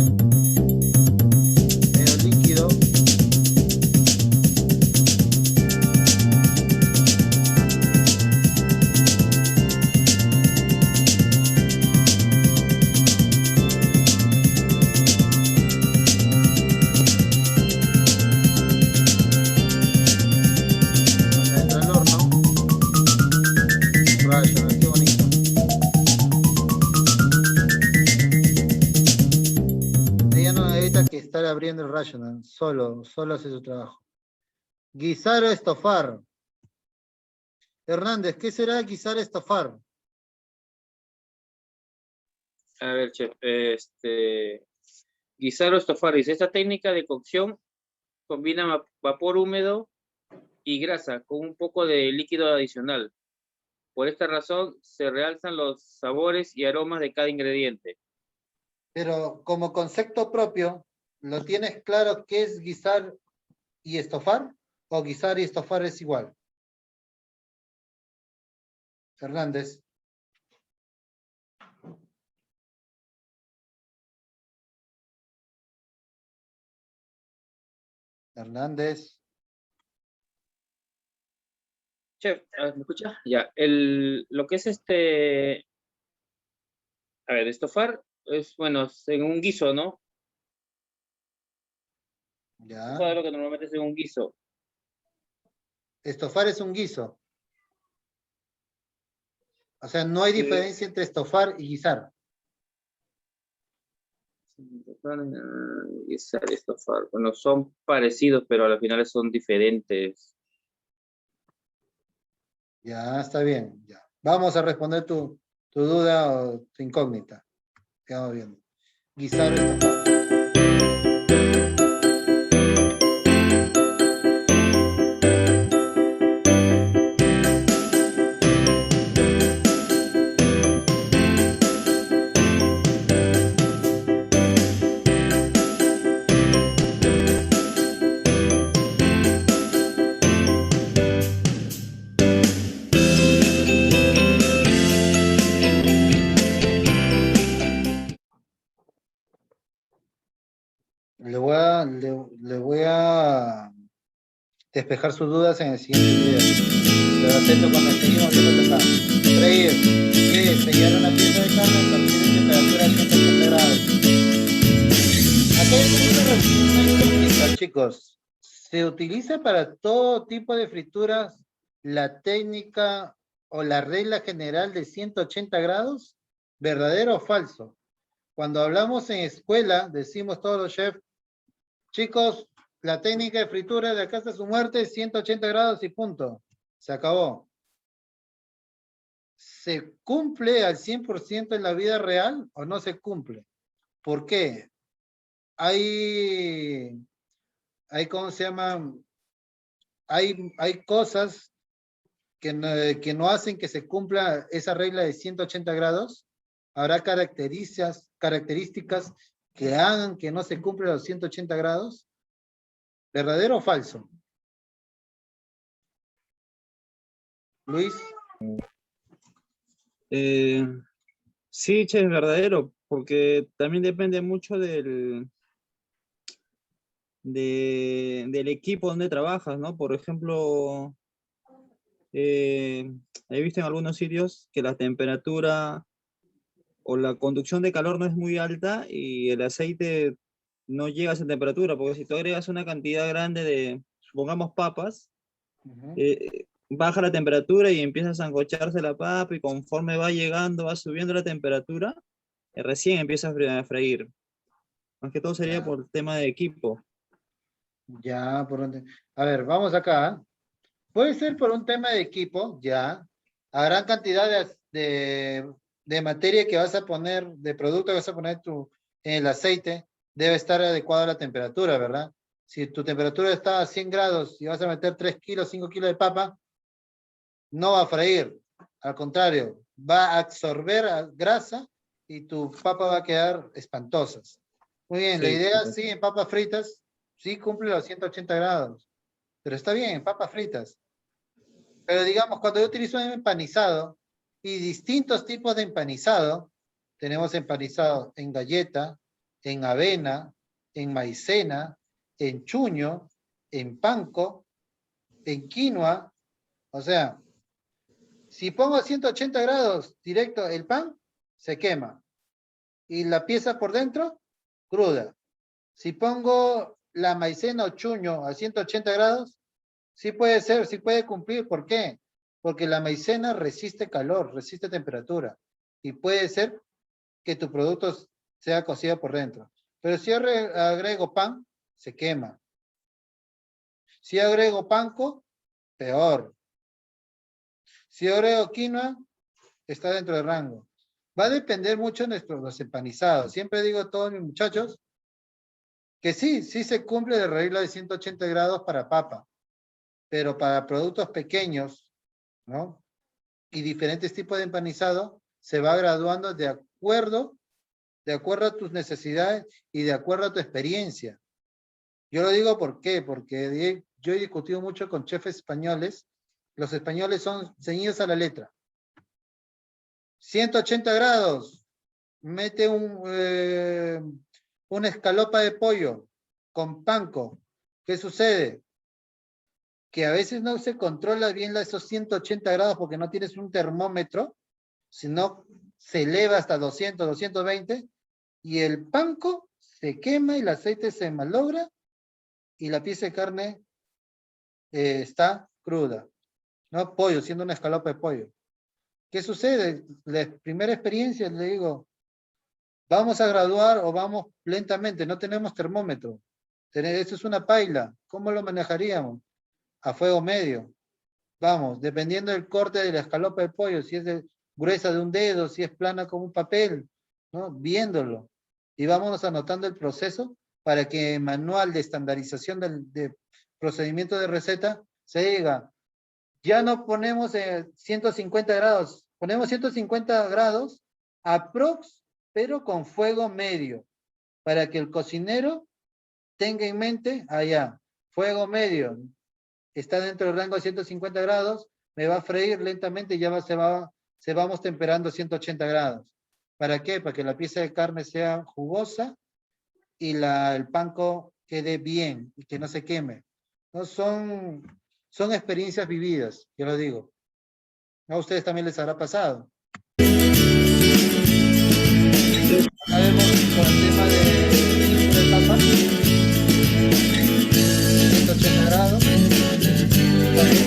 Medio líquido. Adentro del horno. Rayo, qué bonito. Ella no necesita que estar abriendo el Rational, solo hace su trabajo. Guisar o estofar. Hernández, ¿qué será guisar o estofar? A ver, chef. Guisar o estofar, dice. Esta técnica de cocción combina vapor húmedo y grasa con un poco de líquido adicional. Por esta razón, se realzan los sabores y aromas de cada ingrediente. Pero como concepto propio, ¿lo tienes claro qué es guisar y estofar? ¿O guisar y estofar es igual? Hernández. Hernández. Chef, ¿me escucha? Ya, lo que es a ver, estofar es, bueno, en un guiso, ¿no? Ya. Todo lo que normalmente es en un guiso. Estofar es un guiso. O sea, no hay Sí. diferencia entre estofar y guisar. Guisar, estofar. Bueno, son parecidos, pero al final son diferentes. Ya, está bien. Ya. Vamos a responder tu duda o tu incógnita. Quedamos viendo. Guisar o estofar. Le voy a despejar sus dudas en el siguiente video. Pero atento cuando seguimos viendo acá. Freír. ¿Qué es? Sellar una pieza de carne a partir de temperatura 180 grados. Acá hay una incógnita, chicos. ¿Se utiliza para todo tipo de frituras la técnica o la regla general de 180 grados? ¿Verdadero o falso? Cuando hablamos en escuela, decimos todos los chefs, chicos, la técnica de fritura de acá hasta su muerte es 180 grados y punto. Se acabó. ¿Se cumple al 100% en la vida real o no se cumple? ¿Por qué? Hay ¿cómo se llama? Hay cosas que no hacen que se cumpla esa regla de 180 grados. Habrá características que hagan que no se cumpla los 180 grados. ¿Verdadero o falso? Luis. Sí, che, es verdadero, porque también depende mucho del equipo donde trabajas, ¿no? Por ejemplo, he visto en algunos sitios que la temperatura o la conducción de calor no es muy alta y el aceite no llega a esa temperatura, porque si tú agregas una cantidad grande de, supongamos, papas, baja la temperatura y empieza a sancocharse la papa y conforme va llegando, va subiendo la temperatura, recién empieza a freír. Más que todo sería por el tema de equipo. Ya, a ver, vamos acá. Puede ser por un tema de equipo, ya. Habrá cantidad de materia que vas a poner, de producto que vas a poner en el aceite, debe estar adecuada a la temperatura, ¿verdad? Si tu temperatura está a 100 grados y vas a meter 3 kilos, 5 kilos de papa, no va a freír. Al contrario, va a absorber grasa y tu papa va a quedar espantosas. Muy bien, la idea sí, en papas fritas, sí cumple los 180 grados. Pero está bien, en papas fritas. Pero digamos, cuando yo utilizo un empanizado y distintos tipos de empanizado, tenemos empanizado en galleta, en avena, en maicena, en chuño, en panko, en quinoa. O sea, si pongo a 180 grados directo el pan, se quema. Y la pieza por dentro, cruda. Si pongo la maicena o chuño a 180 grados, sí puede ser, sí puede cumplir. ¿Por qué? Porque la maicena resiste calor, resiste temperatura. Y puede ser que tu producto sea cocido por dentro. Pero si yo agrego pan, se quema. Si agrego panko, peor. Si agrego quinoa, está dentro del rango. Va a depender mucho de los empanizados. Siempre digo a todos mis muchachos que sí se cumple la regla de 180 grados para papa. Pero para productos pequeños, ¿no? Y diferentes tipos de empanizado, se va graduando de acuerdo a tus necesidades y de acuerdo a tu experiencia. Yo lo digo ¿por qué? Porque yo he discutido mucho con chefs españoles. Los españoles son ceñidos a la letra. 180 grados, mete una escalopa de pollo con panko. ¿Qué sucede? Que a veces no se controla bien esos 180 grados porque no tienes un termómetro, sino se eleva hasta 200, 220, y el panko se quema y el aceite se malogra y la pieza de carne está cruda. No pollo, siendo una escalopa de pollo. ¿Qué sucede? La primera experiencia, le digo, ¿Vamos a graduar o vamos lentamente? No tenemos termómetro. Esto es una paila. ¿Cómo lo manejaríamos? A fuego medio. Vamos, dependiendo del corte de la escalopa del pollo, si es gruesa de un dedo, si es plana como un papel, ¿no? Viéndolo. Y vámonos anotando el proceso para que el manual de estandarización de procedimiento de receta se diga, ya no ponemos 150 grados, ponemos 150 grados aprox, pero con fuego medio, para que el cocinero tenga en mente, allá, fuego medio, está dentro del rango de 150 grados, me va a freír lentamente y ya se vamos temperando a 180 grados. ¿Para qué? Para que la pieza de carne sea jugosa y el panko quede bien y que no se queme. ¿No? Son experiencias vividas, yo lo digo. A ustedes también les habrá pasado. Acá vemos con el tema de papa. 180 grados.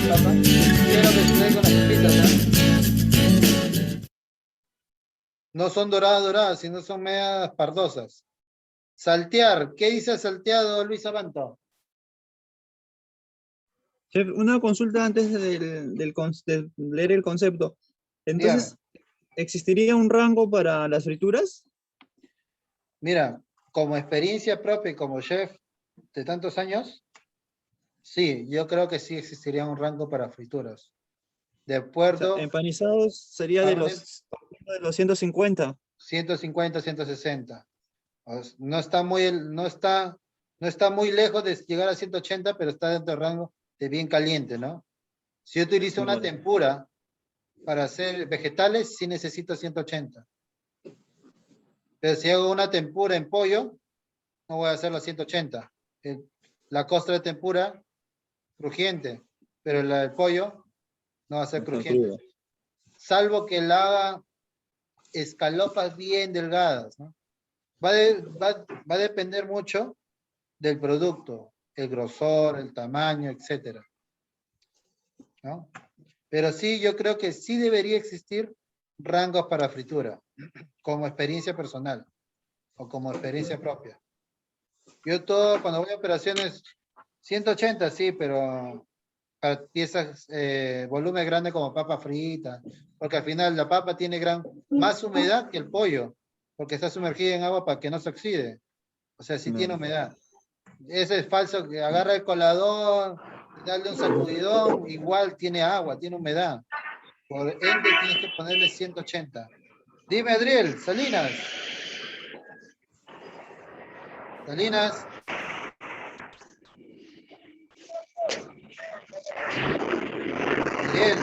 Papa. Quiero que esté con las papitas, ¿no? No son doradas, sino son medias pardosas. Saltear. ¿Qué dice el salteado, Luis Abanto? Chef, una consulta antes de leer el concepto. Entonces, ¿existiría un rango para las frituras? Mira, como experiencia propia y como chef de tantos años, sí, yo creo que sí existiría un rango para frituras. De acuerdo. O sea, empanizados sería de los 150. 150, 160. No está muy lejos de llegar a 180, pero está dentro del rango de bien caliente, ¿no? Si yo utilizo una tempura para hacer vegetales, sí necesito 180. Pero si hago una tempura en pollo, no voy a hacerlo a 180. La costra de tempura, crujiente, pero el pollo no va a ser crujiente. Salvo que la haga escalopas bien delgadas, ¿no? Va a depender mucho del producto, el grosor, el tamaño, etcétera, ¿no? Pero sí, yo creo que sí debería existir rangos para fritura, como experiencia personal o como experiencia propia. Yo cuando voy a operaciones, 180 sí, pero para piezas, volumen grande como papa frita, porque al final la papa tiene más humedad que el pollo, porque está sumergida en agua para que no se oxide. O sea, sí tiene humedad. Ese es falso, que agarra el colador, darle un sacudidón, igual tiene agua, tiene humedad. Por ende tienes que ponerle 180. Dime, Adriel, Salinas. Salinas. Adriel.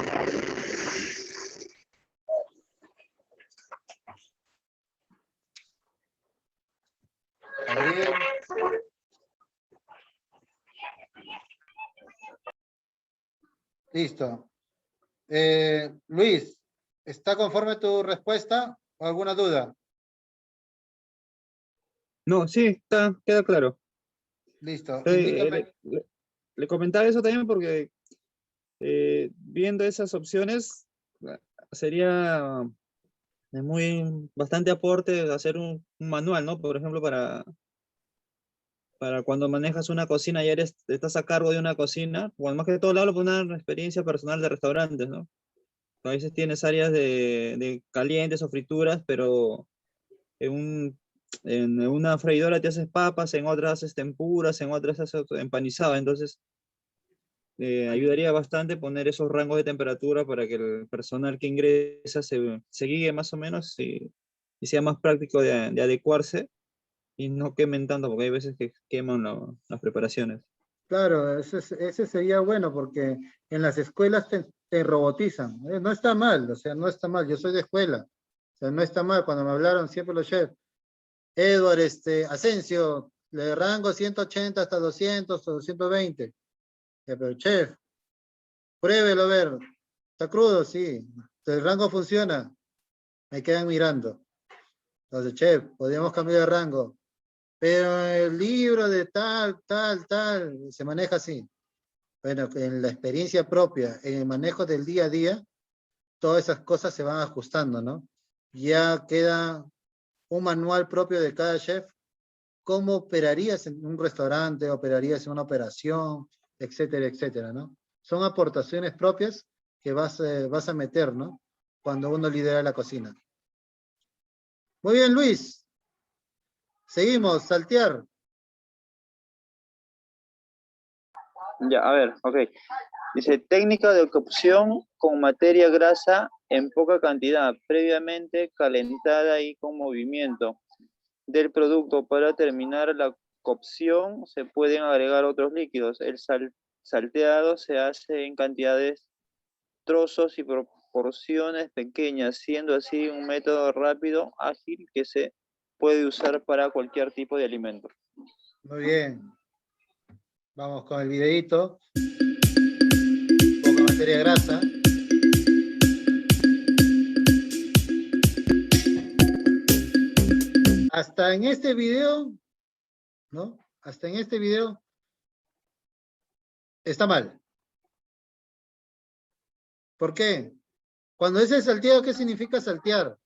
Adriel. Listo. Luis, ¿está conforme tu respuesta o alguna duda? No, sí, queda claro. Listo. Le comentaba eso también porque viendo esas opciones sería bastante aporte hacer un manual, ¿no? Por ejemplo, para cuando manejas una cocina y estás a cargo de una cocina, o más que todo lo hablo por una experiencia personal de restaurantes, ¿no? A veces tienes áreas de calientes o frituras, pero en una freidora te haces papas, en otras haces tempuras, en otras haces empanizado. Entonces, ayudaría bastante poner esos rangos de temperatura para que el personal que ingresa se guíe más o menos y sea más práctico de adecuarse y no quemen tanto, porque hay veces que queman las preparaciones. Claro, ese sería bueno porque en las escuelas te robotizan. No está mal, o sea, no está mal. Yo soy de escuela. O sea, no está mal. Cuando me hablaron siempre los chefs, Edward, Asensio, le rango 180 hasta 200 o 220. Pero chef, pruébelo a ver. ¿Está crudo? Sí. ¿El rango funciona? Me quedan mirando. Entonces, chef, podríamos cambiar de rango. Pero el libro de tal, se maneja así. Bueno, en la experiencia propia, en el manejo del día a día, todas esas cosas se van ajustando, ¿no? Ya queda un manual propio de cada chef, cómo operarías en un restaurante, operarías en una operación, etcétera, etcétera, ¿no? Son aportaciones propias que vas a meter, ¿no? Cuando uno lidera la cocina. Muy bien, Luis. Seguimos, saltear. Ya, a ver, ok. Dice, técnica de cocción con materia grasa en poca cantidad, previamente calentada y con movimiento del producto. Para terminar la cocción se pueden agregar otros líquidos. El salteado se hace en cantidades, trozos y proporciones pequeñas, siendo así un método rápido, ágil, que se puede usar para cualquier tipo de alimento. Muy bien. Vamos con el videito. Poca materia grasa. Hasta en este video, ¿no? Hasta en este video está mal. ¿Por qué? Cuando es el salteado, ¿qué significa saltear?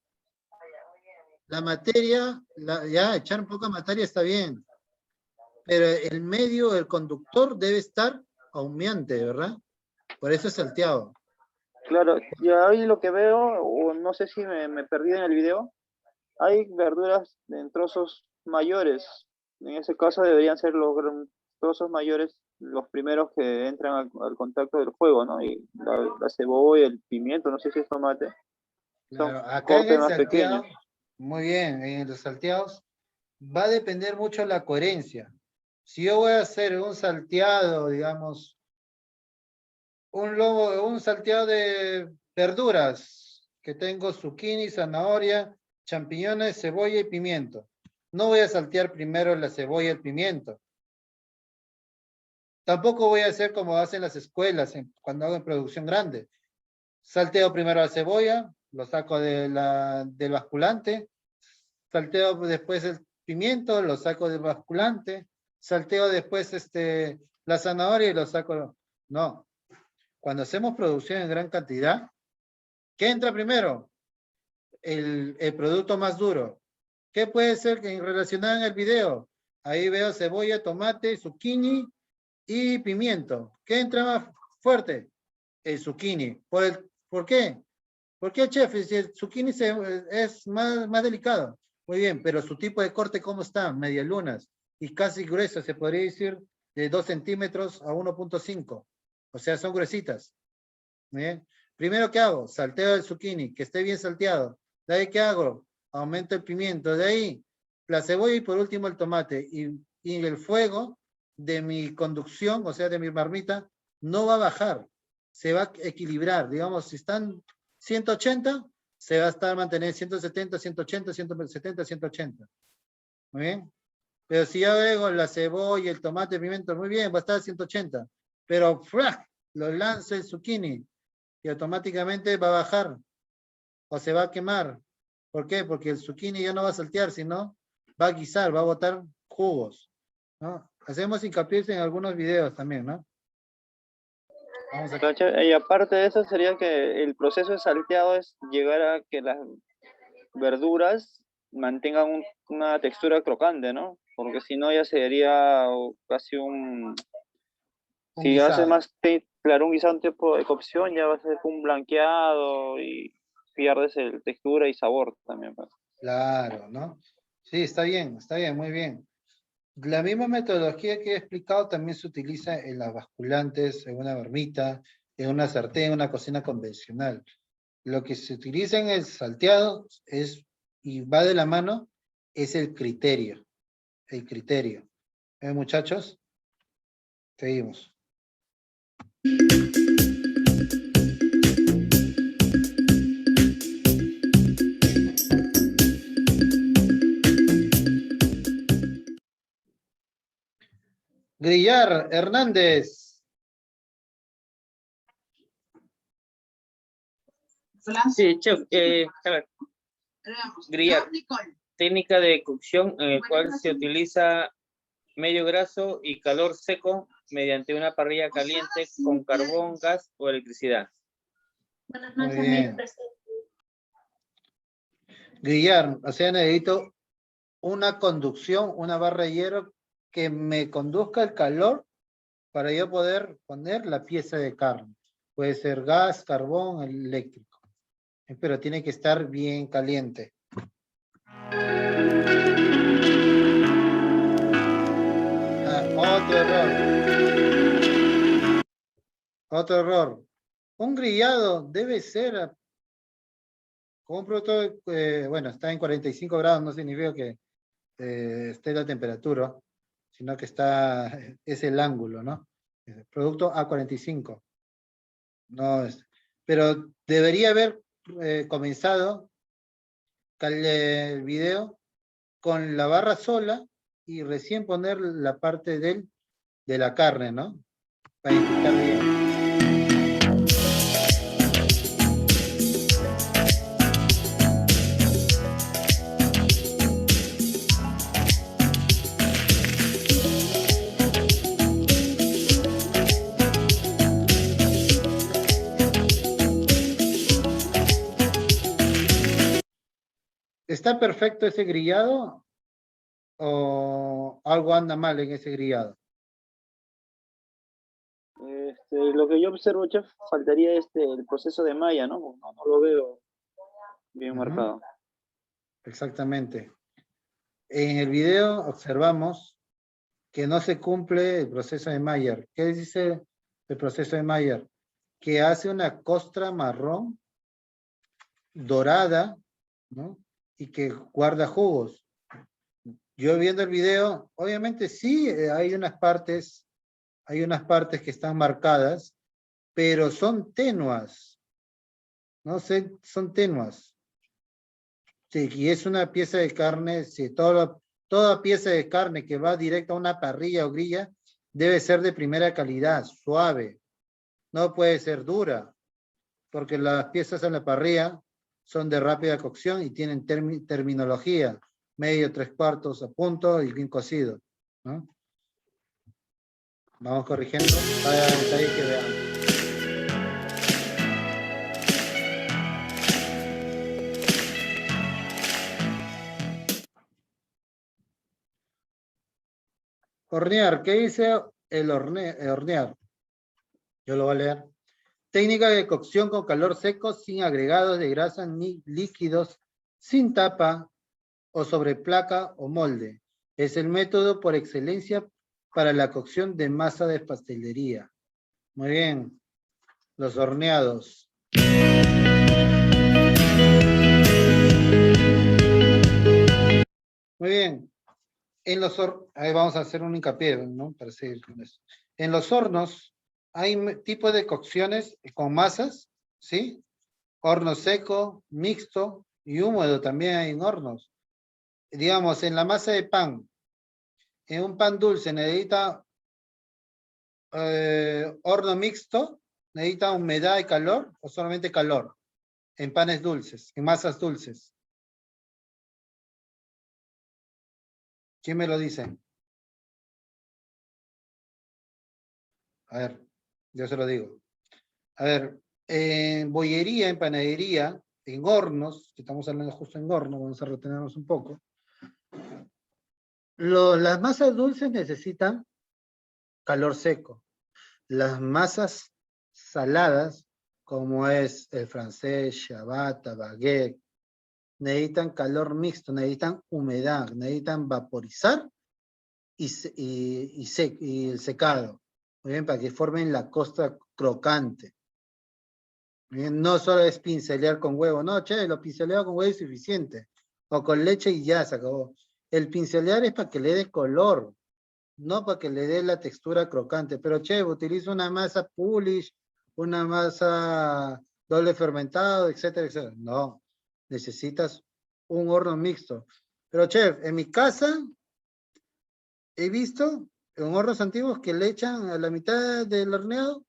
La materia, ya echar poca materia está bien, pero el medio, el conductor debe estar humeante, ¿verdad? Por eso es salteado. Claro, y ahí lo que veo, o no sé si me perdí en el video, hay verduras en trozos mayores. En ese caso deberían ser los trozos mayores los primeros que entran al contacto del fuego, ¿no? Y la cebolla, el pimiento, no sé si es tomate, son Claro, acá en cortes el más salteado, pequeños. muy bien, en los salteados va a depender mucho la coherencia. Si yo voy a hacer un salteado, digamos, un salteado de verduras, que tengo zucchini, zanahoria, champiñones, cebolla y pimiento. No voy a saltear primero la cebolla y el pimiento. Tampoco voy a hacer como hacen las escuelas cuando hago en producción grande. Salteo primero la cebolla, lo saco del basculante, salteo después el pimiento, lo saco del basculante, salteo después la zanahoria y lo saco. No, cuando hacemos producción en gran cantidad, ¿qué entra primero? El producto más duro. ¿Qué puede ser que relacionado en el video? Ahí veo cebolla, tomate, zucchini y pimiento. ¿Qué entra más fuerte? El zucchini. ¿Por qué? ¿Por qué, chef? Si el zucchini es más delicado. Muy bien, pero su tipo de corte, ¿cómo está? Medialunas. Y casi grueso, se podría decir de 2 centímetros a 1.5. O sea, son gruesitas. Muy bien. Primero, ¿qué hago? Salteo el zucchini, que esté bien salteado. De ahí, ¿qué hago? Aumento el pimiento. De ahí, la cebolla y por último el tomate. Y el fuego de mi conducción, o sea, de mi marmita, no va a bajar. Se va a equilibrar. Digamos, si están 180, se va a estar manteniendo 170, 180, 170, 180. Muy bien. Pero si yo agrego la cebolla, el tomate, el pimiento, muy bien, va a estar a 180. Pero ¡frac! Lo lanzo el zucchini y automáticamente va a bajar o se va a quemar. ¿Por qué? Porque el zucchini ya no va a saltear, sino va a guisar, va a botar jugos, ¿no? Hacemos hincapié en algunos videos también, ¿no? Vamos a... Y aparte de eso sería que el proceso de salteado es llegar a que las verduras mantengan una textura crocante, ¿no? Porque si no ya sería casi Un si haces guisado. más, claro, un guisado, un tipo de cocción, ya va a ser un blanqueado y pierdes el textura y sabor también, pues. Claro, ¿no? Sí, está bien, muy bien. La misma metodología que he explicado también se utiliza en las basculantes, en una marmita, en una sartén, en una cocina convencional. Lo que se utiliza en el salteado es, y va de la mano, es el criterio. El criterio. Muchachos, seguimos. Grillar, Hernández. Sí, chef, a ver, grillar, técnica de cocción en el cual se utiliza medio graso y calor seco mediante una parrilla caliente con carbón, gas o electricidad. Muy bien. Grillar, o sea, necesito una conducción, una barra de hierro que me conduzca el calor para yo poder poner la pieza de carne. Puede ser gas, carbón, eléctrico. Pero tiene que estar bien caliente. Otro error. Otro error. Un grillado debe ser con un producto, bueno, está en 45 grados, no significa que esté la temperatura, sino que es el ángulo, ¿no? El producto a 45. No es, pero debería haber comenzado el video con la barra sola y recién poner la parte de la carne, ¿no? Para indicar bien. ¿Está perfecto ese grillado o algo anda mal en ese grillado? Lo que yo observo, chef, faltaría el proceso de malla, ¿no? No lo veo bien marcado. Exactamente. En el video observamos que no se cumple el proceso de Maillard. ¿Qué dice el proceso de Maillard? Que hace una costra marrón dorada, ¿no? Y que guarda jugos. Yo viendo el video, obviamente sí, hay unas partes que están marcadas, pero son tenuas, no sé, son tenuas. Sí, y es una pieza de carne, sí, toda pieza de carne que va directa a una parrilla o grilla debe ser de primera calidad, suave, no puede ser dura, porque las piezas en la parrilla son de rápida cocción y tienen terminología, medio, 3/4, a punto y bien cocido, ¿no? Vamos corrigiendo cada detalle que veamos. Hornear, ¿qué dice el hornear? Yo lo voy a leer. Técnica de cocción con calor seco, sin agregados de grasa ni líquidos, sin tapa o sobre placa o molde. Es el método por excelencia para la cocción de masa de pastelería. Muy bien. Los horneados. Muy bien. Ahí vamos a hacer un hincapié, ¿no? Para seguir con eso. En los hornos hay tipos de cocciones con masas, ¿sí? Horno seco, mixto y húmedo también hay en hornos. Digamos, en la masa de pan, en un pan dulce necesita horno mixto, necesita humedad y calor o solamente calor. En panes dulces, en masas dulces. ¿Quién me lo dice? A ver, yo se lo digo. A ver, en bollería, en panadería, en hornos, que estamos hablando justo en horno, vamos a retenernos un poco. Las masas dulces necesitan calor seco. Las masas saladas, como es el francés, ciabatta, baguette, necesitan calor mixto, necesitan humedad, necesitan vaporizar y el secado. Muy bien, para que formen la costra crocante. Bien, no solo es pincelear con huevo, no, che, lo pinceleado con huevo es suficiente. O con leche y ya se acabó. El pincelear es para que le dé color, no para que le dé la textura crocante. Pero, che, utilizo una masa Polish, una masa doble fermentado, etcétera, etcétera. No, necesitas un horno mixto. Pero, chef, en mi casa he visto en hornos antiguos que le echan a la mitad del horneado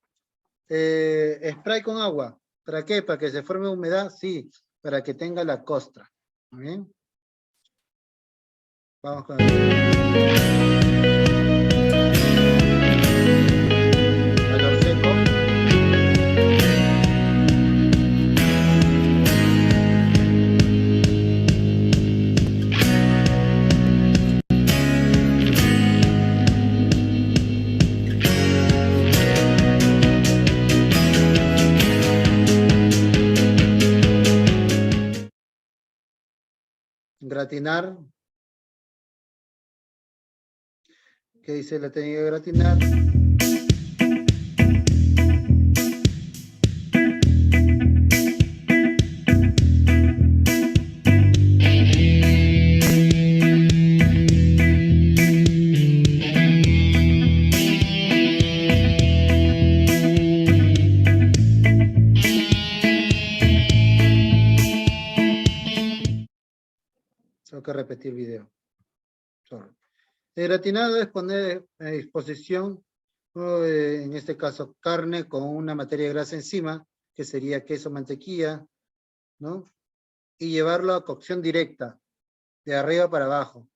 spray con agua. ¿Para qué? ¿Para que se forme humedad? Sí, para que tenga la costra. ¿Muy bien? Vamos con calor seco. gratinar. ¿Qué dice la técnica de gratinar? Tengo que repetir video. Sorry. El gratinado es poner a disposición, en este caso, carne con una materia grasa encima, que sería queso, mantequilla, ¿no? Y llevarlo a cocción directa, de arriba para abajo,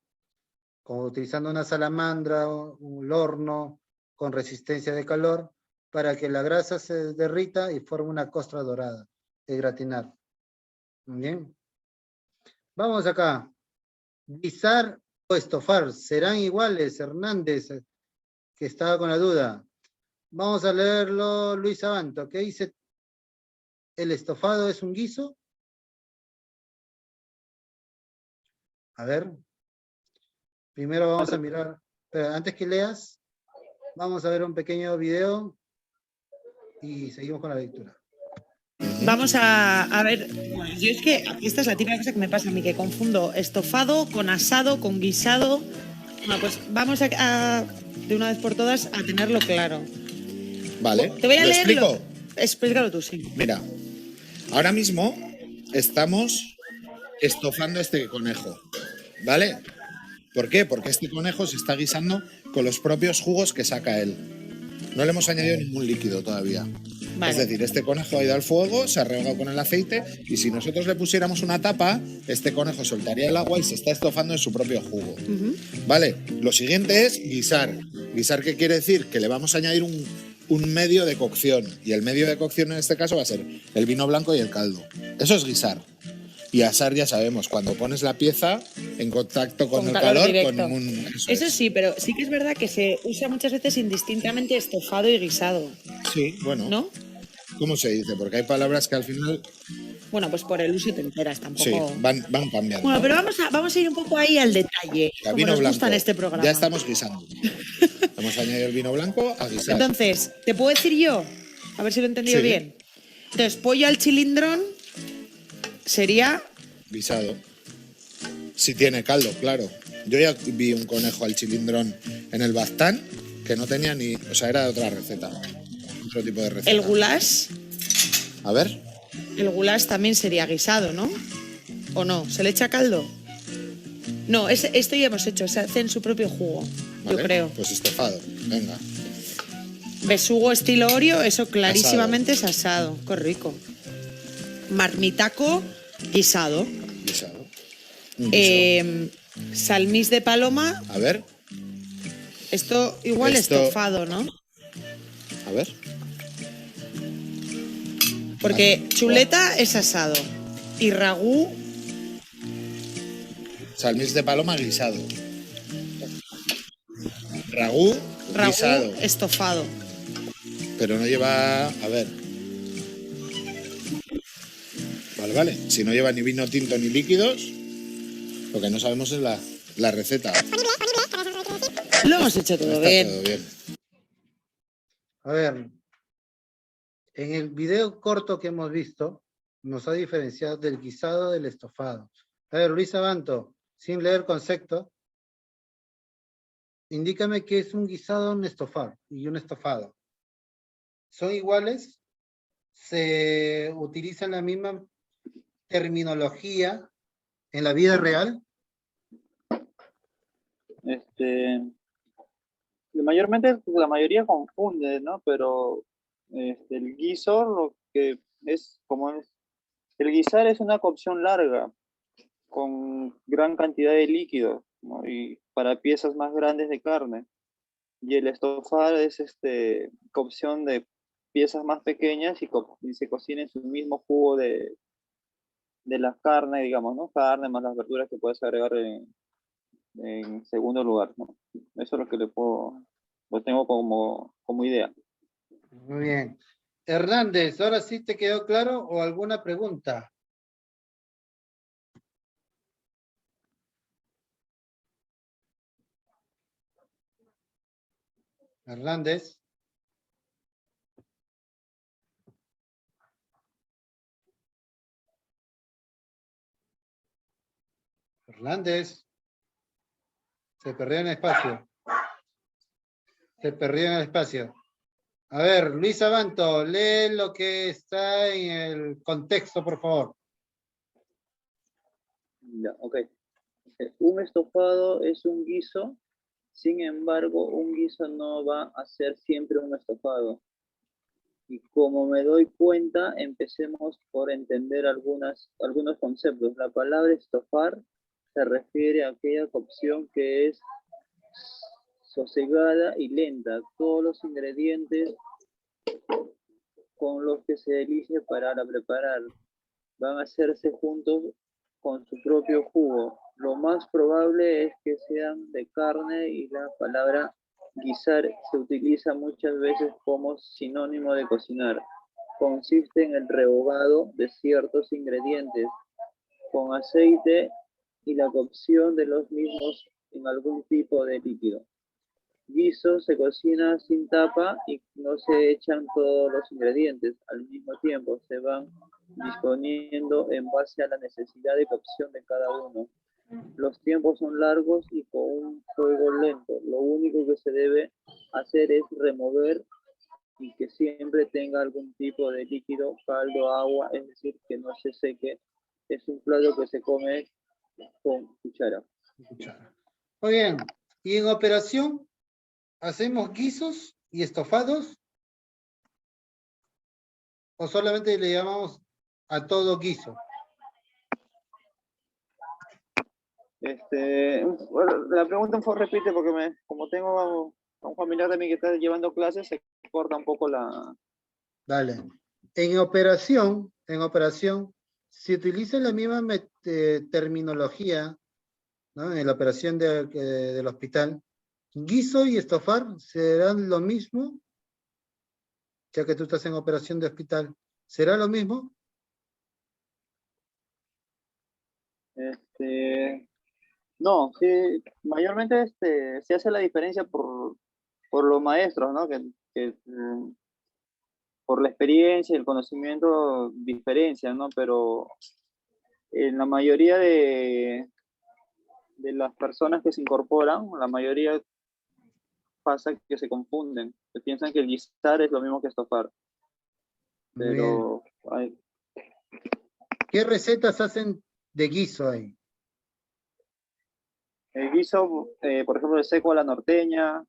como utilizando una salamandra, un horno con resistencia de calor, para que la grasa se derrita y forme una costra dorada, de gratinar. Bien. Vamos acá. Guisar o estofar, ¿serán iguales, Hernández, que estaba con la duda? Vamos a leerlo, Luis Abanto. ¿Qué dice? ¿El estofado es un guiso? A ver. Primero vamos a mirar, pero antes que leas, vamos a ver un pequeño video y seguimos con la lectura. Vamos a ver, bueno, yo es que esta es la típica cosa que me pasa a mí, que confundo estofado con asado, con guisado. Bueno, pues vamos a de una vez por todas a tenerlo claro. Vale. Te voy a ¿Lo leerlo. explico? Explícalo tú, sí. Mira, ahora mismo estamos estofando este conejo, ¿vale? ¿Por qué? Porque este conejo se está guisando con los propios jugos que saca él. No le hemos añadido ningún líquido todavía. Vale. Es decir, este conejo ha ido al fuego, se ha rehogado con el aceite y si nosotros le pusiéramos una tapa, este conejo soltaría el agua y se está estofando en su propio jugo. Vale, lo siguiente es guisar. ¿Guisar qué quiere decir? Que le vamos a añadir un medio de cocción y el medio de cocción en este caso va a ser el vino blanco y el caldo. Eso es guisar. Y asar ya sabemos, cuando pones la pieza en contacto con el calor, directo. con un... Eso es. sí, pero sí que es verdad que se usa muchas veces indistintamente estofado y guisado, Sí, bueno. ¿no? ¿Cómo se dice? Porque hay palabras que al final Bueno, pues por el uso te enteras tampoco. sí, van cambiando. Bueno, pero vamos a ir un poco ahí al detalle, Ya, como vino nos blanco. gusta en este programa. Ya estamos guisando. Hemos añadido el vino blanco a guisar. Entonces, ¿te puedo decir yo? A ver si lo he entendido Sí. bien. Entonces, pollo al chilindrón sería... Guisado. Si tiene caldo, claro. Yo ya vi un conejo al chilindrón en el Baztán que no tenía ni... O sea, era de otra receta. Otro tipo de receta. El goulash. A ver. El goulash también sería guisado, ¿no? ¿O no? ¿Se le echa caldo? No, esto ya hemos hecho. Se hace en su propio jugo, ¿Vale? yo creo. Pues estofado. Venga. Besugo estilo Oreo, eso clarísimamente es asado. Qué rico. Marmitaco, guisado. Guisado. Un guiso. Salmís de paloma, A ver. esto igual Esto- estofado, ¿no? A ver. Porque chuleta es asado y ragú, Salmís de paloma guisado. Ragú guisado. estofado. Pero no lleva... A ver. Vale. Si no lleva ni vino tinto ni líquidos, lo que no sabemos es la receta. Lo hemos hecho todo Está bien. todo bien. A ver, en el video corto que hemos visto, nos ha diferenciado del guisado del estofado. A ver, Luis Abanto, sin leer concepto, indícame qué es un guisado, un estofado y un estofado. ¿Son iguales? ¿Se utilizan la misma terminología en la vida real? Mayormente la mayoría confunde, ¿no? Pero el guiso, lo que es como es, el guisar es una cocción larga con gran cantidad de líquidos, ¿no? Y para piezas más grandes de carne. Y el estofar es cocción de piezas más pequeñas y se cocina en su mismo jugo de la carne, digamos, ¿no? Carne más las verduras que puedes agregar en segundo lugar, ¿no? Eso es lo que lo tengo como idea. Muy bien. Hernández, ¿ahora sí te quedó claro o alguna pregunta? Hernández. Hernández. Se perdió en el espacio. Se perdió en el espacio. A ver, Luis Abanto, lee lo que está en el contexto, por favor. Ya, ok. Un estofado es un guiso, sin embargo, un guiso no va a ser siempre un estofado. Y como me doy cuenta, empecemos por entender algunos conceptos. La palabra estofar se refiere a aquella cocción que es sosegada y lenta. Todos los ingredientes con los que se elige para preparar van a hacerse juntos con su propio jugo. Lo más probable es que sean de carne y la palabra guisar se utiliza muchas veces como sinónimo de cocinar. Consiste en el rehogado de ciertos ingredientes con aceite y la cocción de los mismos en algún tipo de líquido. Guiso se cocina sin tapa y no se echan todos los ingredientes al mismo tiempo, se van disponiendo en base a la necesidad de cocción de cada uno. Los tiempos son largos y con un fuego lento. Lo único que se debe hacer es remover y que siempre tenga algún tipo de líquido, caldo, agua, es decir, que no se seque. Es un plato que se come con cuchara. Muy bien. ¿Y en operación hacemos guisos y estofados? ¿O solamente le llamamos a todo guiso? Bueno, la pregunta repite porque como tengo a un familiar de mí que está llevando clases, se corta un poco la... Dale. En operación, se utiliza la misma terminología, ¿no? En la operación del hospital. ¿Guiso y estofar serán lo mismo? Ya que tú estás en operación de hospital, ¿será lo mismo? No, sí, mayormente se hace la diferencia por los maestros, ¿no? Por la experiencia y el conocimiento diferencian, ¿no? Pero en la mayoría de las personas que se incorporan, la mayoría pasa que se confunden, que piensan que el guisar es lo mismo que estofar. Pero ¿qué recetas hacen de guiso ahí? el guiso, por ejemplo, el seco a la norteña,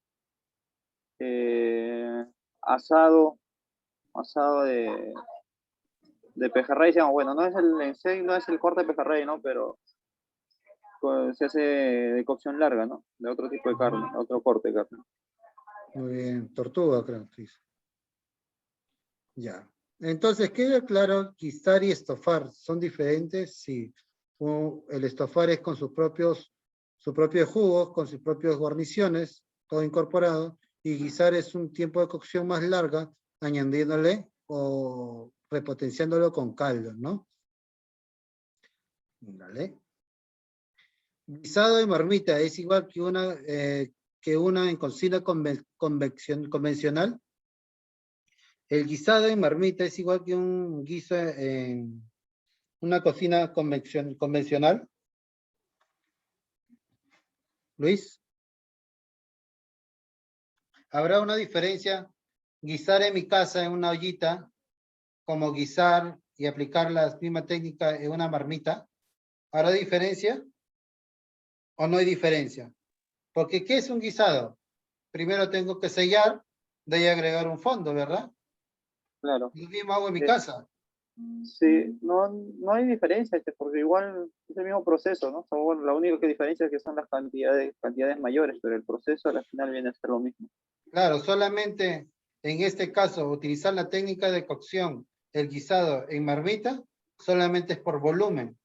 asado de pejerrey, bueno, no es el corte de pejerrey, ¿no? Pero pues, se hace de cocción larga, ¿no? De otro tipo de carne, otro corte de carne. Muy bien, tortuga, creo que dice. Ya. Entonces, queda claro, guisar y estofar son diferentes. Sí. El estofar es con sus propios jugos, con sus propias guarniciones, todo incorporado, y guisar es un tiempo de cocción más larga, añadiéndole o repotenciándolo con caldo, ¿no? Dale. Guisado de marmita es igual que una en cocina convencional. El guisado en marmita es igual que un guiso en una cocina convencional. Luis, ¿habrá una diferencia? Guisar en mi casa en una ollita, como guisar y aplicar la misma técnica en una marmita. ¿Habrá diferencia? ¿O no hay diferencia? Porque ¿qué es un guisado? Primero tengo que sellar, de ahí agregar un fondo, ¿verdad? Claro. Lo mismo hago en mi casa. Sí, no hay diferencia, porque igual es el mismo proceso, ¿no? Bueno, la única que diferencia es que son las cantidades mayores, pero el proceso al final viene a ser lo mismo. Claro, solamente en este caso utilizar la técnica de cocción, el guisado en marmita, solamente es por volumen.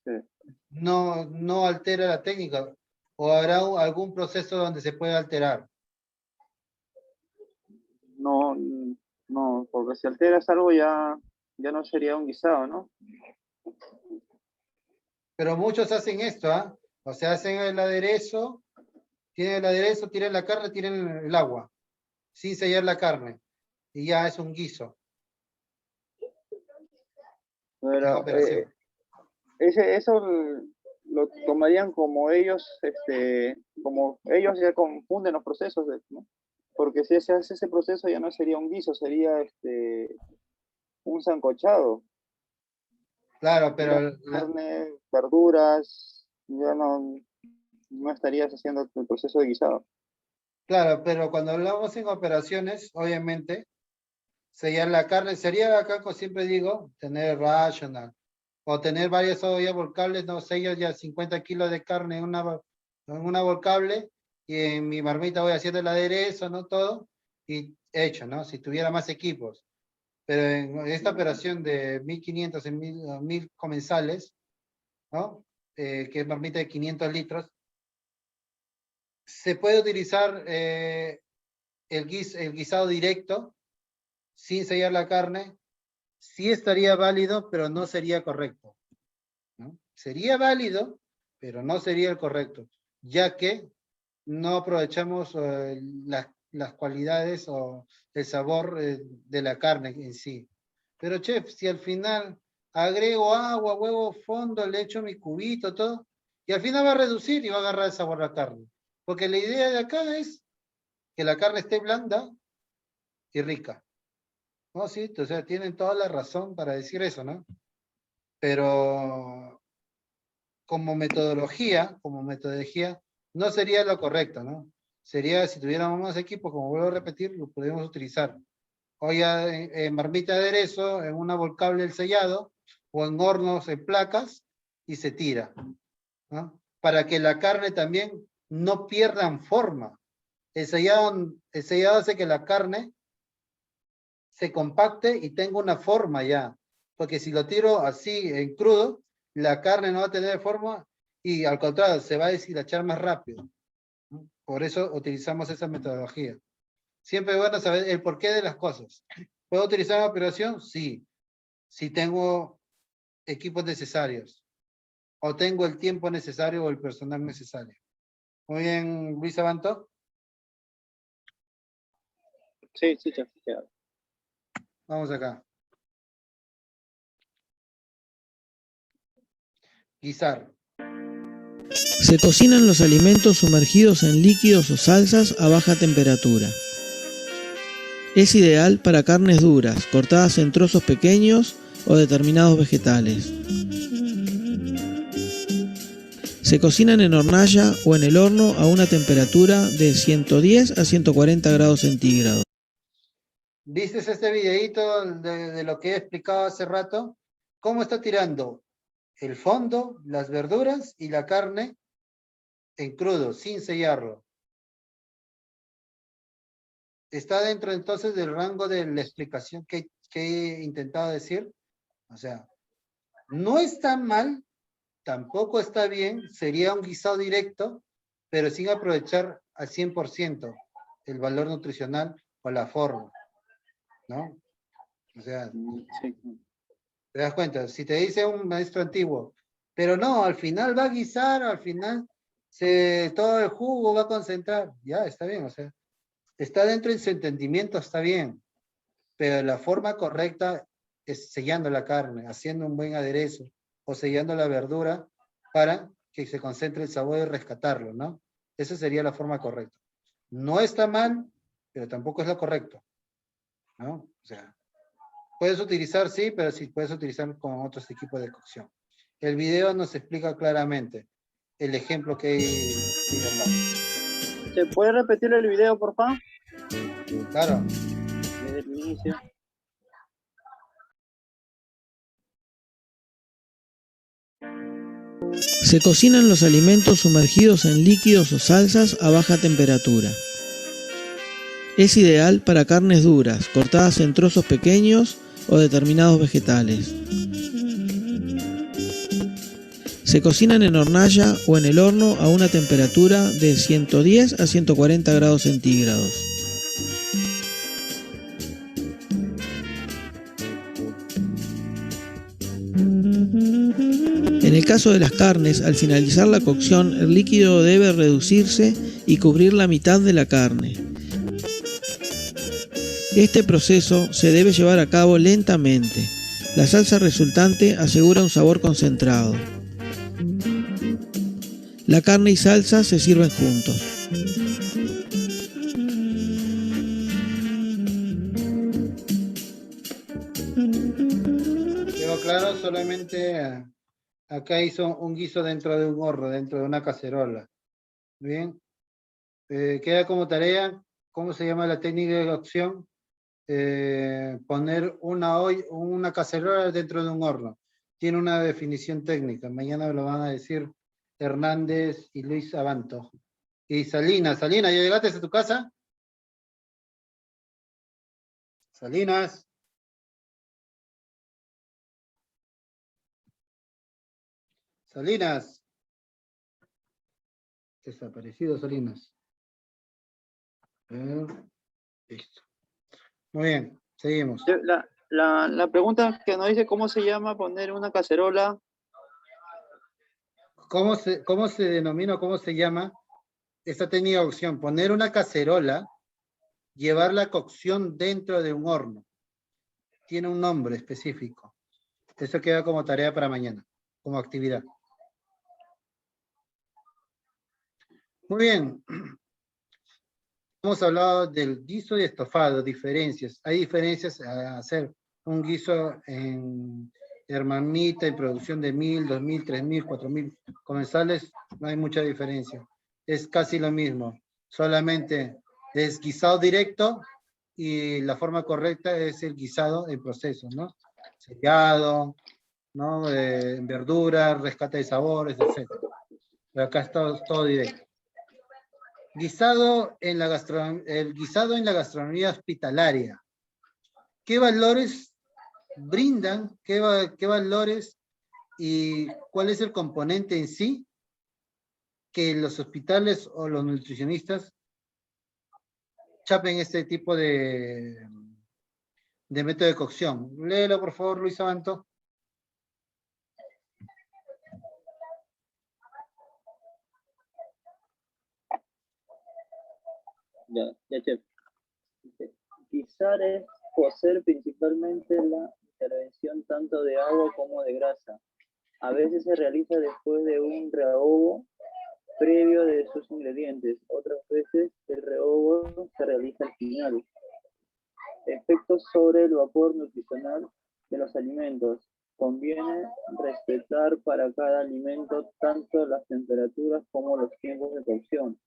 Sí. No altera la técnica. ¿O habrá algún proceso donde se pueda alterar? No, porque si alteras algo ya no sería un guisado, ¿no? Pero muchos hacen esto, ¿ah? O sea, hacen el aderezo, tienen la carne, tienen el agua. sin sellar la carne. Y ya es un guiso. Pero, Operación. eso lo tomarían como ellos ya confunden los procesos, ¿no? Porque si se hace ese proceso ya no sería un guiso, sería un sancochado. Claro, pero Carne, verduras, ya no estarías haciendo el proceso de guisado. claro, pero cuando hablamos en operaciones, obviamente, sellar la carne sería bacán, como siempre digo, tener rational o tener varias ollas volcables, no sello ya 50 kilos de carne en una volcable y en mi marmita voy haciendo el aderezo, ¿no? Todo y hecho, ¿no? Si tuviera más equipos. Pero en esta operación de 1500 en 1000 comensales, ¿no? Que es marmita de 500 litros, se puede utilizar el guisado directo sin sellar la carne. Sí estaría válido, pero no sería correcto, ¿no? Sería válido, pero no sería el correcto, ya que no aprovechamos las cualidades o el sabor de la carne en sí. Pero chef, si al final agrego agua, huevo, fondo, le echo mi cubito, todo, y al final va a reducir y va a agarrar el sabor a la carne. Porque la idea de acá es que la carne esté blanda y rica. No, sí, o sea, tienen toda la razón para decir eso, ¿no? Pero como metodología, no sería lo correcto, ¿no? Sería, si tuviéramos más equipos, como vuelvo a repetir, lo podríamos utilizar. O ya en marmita de aderezo, en una volcable el sellado, o en hornos en placas, y se tira, ¿no? Para que la carne también no pierda forma. El sellado hace que la carne se compacte y tenga una forma ya. Porque si lo tiro así en crudo, la carne no va a tener forma y al contrario, se va a deshilachar más rápido. Por eso utilizamos esa metodología. Siempre es bueno saber el porqué de las cosas. ¿Puedo utilizar una operación? Sí. Si tengo equipos necesarios. O tengo el tiempo necesario o el personal necesario. Muy bien, Luis Abanto. Sí, chef. Vamos acá. Guisar. Se cocinan los alimentos sumergidos en líquidos o salsas a baja temperatura. Es ideal para carnes duras, cortadas en trozos pequeños o determinados vegetales. Se cocinan en hornalla o en el horno a una temperatura de 110 a 140 grados centígrados. ¿Viste este videito de lo que he explicado hace rato? ¿Cómo está tirando el fondo, las verduras y la carne en crudo, sin sellarlo? ¿Está dentro entonces del rango de la explicación que he intentado decir? O sea, no está mal, tampoco está bien, sería un guisado directo, pero sin aprovechar al 100% el valor nutricional o la forma, ¿no? O sea, Sí. te das cuenta, si te dice un maestro antiguo, pero no, al final va a guisar, al final todo el jugo va a concentrar, ya, está bien, o sea, está dentro de su entendimiento, está bien, pero la forma correcta es sellando la carne, haciendo un buen aderezo, o sellando la verdura para que se concentre el sabor y rescatarlo, ¿no? Esa sería la forma correcta. No está mal, pero tampoco es lo correcto, ¿no? O sea, puedes utilizar, sí, pero sí puedes utilizar con otros equipos de cocción. El video nos explica claramente el ejemplo que hay. ¿Se puede repetir el video, por favor? Claro. Desde el inicio. Se cocinan los alimentos sumergidos en líquidos o salsas a baja temperatura. Es ideal para carnes duras, cortadas en trozos pequeños o determinados vegetales. Se cocinan en hornalla o en el horno a una temperatura de 110 a 140 grados centígrados. En el caso de las carnes, al finalizar la cocción, el líquido debe reducirse y cubrir la mitad de la carne. Este proceso se debe llevar a cabo lentamente. La salsa resultante asegura un sabor concentrado. La carne y salsa se sirven juntos. ¿Quedó claro? Solamente acá hizo un guiso dentro de un horno, dentro de una cacerola. Bien. Queda como tarea, ¿cómo se llama la técnica de cocción? Poner una cacerola dentro de un horno. Tiene una definición técnica. Mañana me lo van a decir Hernández y Luis Abanto. Y Salinas, ¿ya llegaste a tu casa? Salinas. Salinas. Desaparecido Salinas. Listo. Muy bien, seguimos. La pregunta que nos dice cómo se llama poner una cacerola. ¿Cómo se denomina o cómo se llama esta técnica de cocción? Poner una cacerola, llevar la cocción dentro de un horno. Tiene un nombre específico. Eso queda como tarea para mañana, como actividad. Muy bien. Hemos hablado del guiso y estofado, diferencias. Hay diferencias a hacer un guiso en hermanita, en producción de 1000, 2000, 3000, 4000 comensales, no hay mucha diferencia. Es casi lo mismo, solamente es guisado directo y la forma correcta es el guisado en proceso, ¿no? Sellado, ¿no? Verduras, rescate de sabores, etc. Pero acá está todo directo. El guisado en la gastronomía hospitalaria. ¿Qué valores brindan? ¿Qué valores y cuál es el componente en sí que los hospitales o los nutricionistas chapen este tipo de método de cocción? Léelo, por favor, Luis Abanto. Ya, chef. Guisar es cocer principalmente la intervención tanto de agua como de grasa. A veces se realiza después de un rehogo previo de sus ingredientes. Otras veces el rehogo se realiza al final. Efectos sobre el vapor nutricional de los alimentos. Conviene respetar para cada alimento tanto las temperaturas como los tiempos de cocción,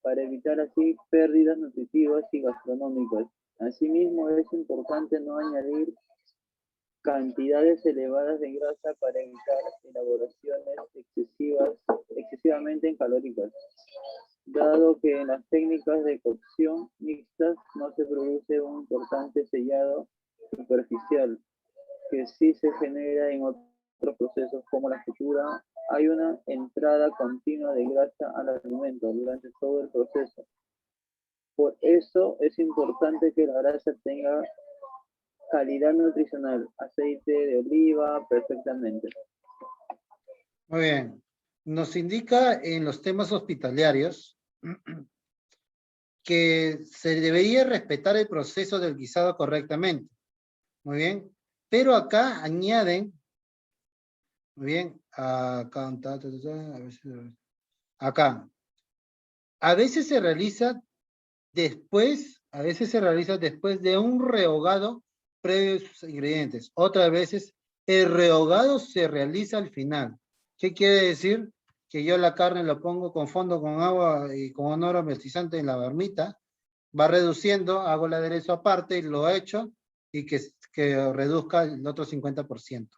para evitar así pérdidas nutritivas y gastronómicas. Asimismo, es importante no añadir cantidades elevadas de grasa para evitar elaboraciones excesivamente calóricas, dado que en las técnicas de cocción mixtas no se produce un importante sellado superficial, que sí se genera en otros procesos como la fritura. Hay una entrada continua de grasa al alimento durante todo el proceso. Por eso es importante que la grasa tenga calidad nutricional, aceite de oliva, perfectamente. Muy bien. Nos indica en los temas hospitalarios que se debería respetar el proceso del guisado correctamente. Muy bien. Pero acá añaden, muy bien, acá. A veces se realiza después de un rehogado previo a sus ingredientes. Otras veces el rehogado se realiza al final. ¿Qué quiere decir? Que yo la carne lo pongo con fondo con agua y con un aromatizante en la marmita, va reduciendo, hago el aderezo aparte y lo echo y que reduzca el otro 50%.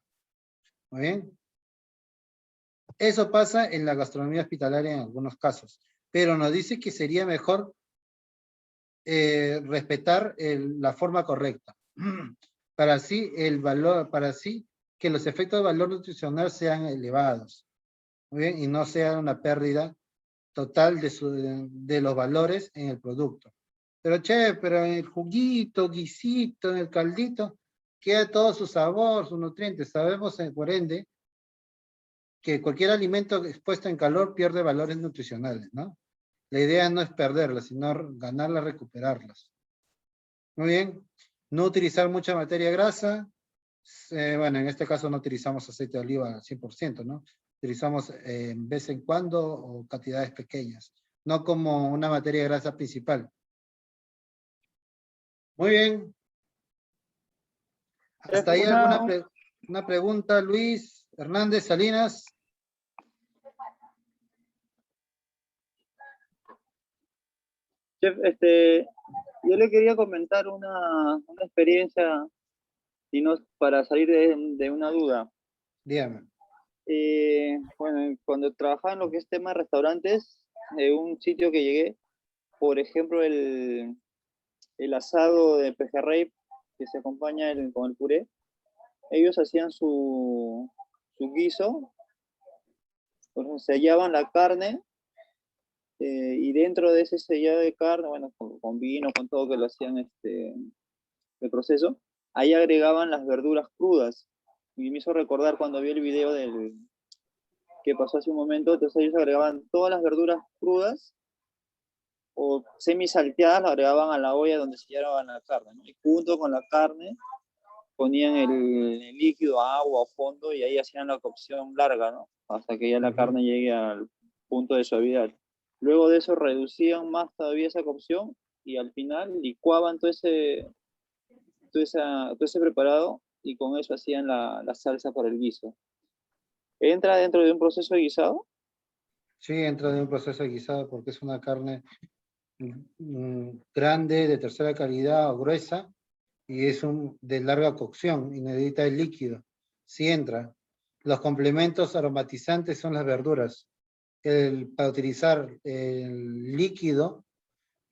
Muy bien. Eso pasa en la gastronomía hospitalaria en algunos casos, pero nos dice que sería mejor respetar la forma correcta, para así que los efectos de valor nutricional sean elevados, muy bien, y no sea una pérdida total de los valores en el producto. Pero pero en el juguito, guisito, en el caldito, queda todo su sabor, sus nutrientes. Sabemos, por ende, que cualquier alimento expuesto en calor pierde valores nutricionales, ¿no? La idea no es perderlas, sino ganarlas, recuperarlas. Muy bien. No utilizar mucha materia grasa. Bueno, en este caso no utilizamos aceite de oliva al 100%, ¿no? Utilizamos en vez en cuando o cantidades pequeñas, no como una materia grasa principal. Muy bien. ¿Hasta ahí una pregunta, Luis Hernández Salinas? Chef, yo le quería comentar una experiencia y no para salir de una duda. Dígame. Bueno, cuando trabajaba en lo que es tema de restaurantes, un sitio que llegué, por ejemplo, el asado de pejerrey que se acompaña con el puré, ellos hacían su guiso, sellaban la carne y dentro de ese sellado de carne, bueno, con vino, con todo que lo hacían el proceso, ahí agregaban las verduras crudas. Y me hizo recordar cuando vi el video que pasó hace un momento, entonces ellos agregaban todas las verduras crudas o semi-salteadas, las agregaban a la olla donde sellaban la carne, ¿no? Y junto con la carne ponían el líquido, agua o fondo, y ahí hacían la cocción larga, ¿no? Hasta que ya la carne llegue al punto de suavidad. Luego de eso reducían más todavía esa cocción y al final licuaban todo ese preparado y con eso hacían la salsa para el guiso. ¿Entra dentro de un proceso de guisado? Sí, entra de un proceso de guisado porque es una carne grande, de tercera calidad o gruesa, y es de larga cocción y necesita el líquido. Sí entra. Los complementos aromatizantes son las verduras. Para utilizar el líquido,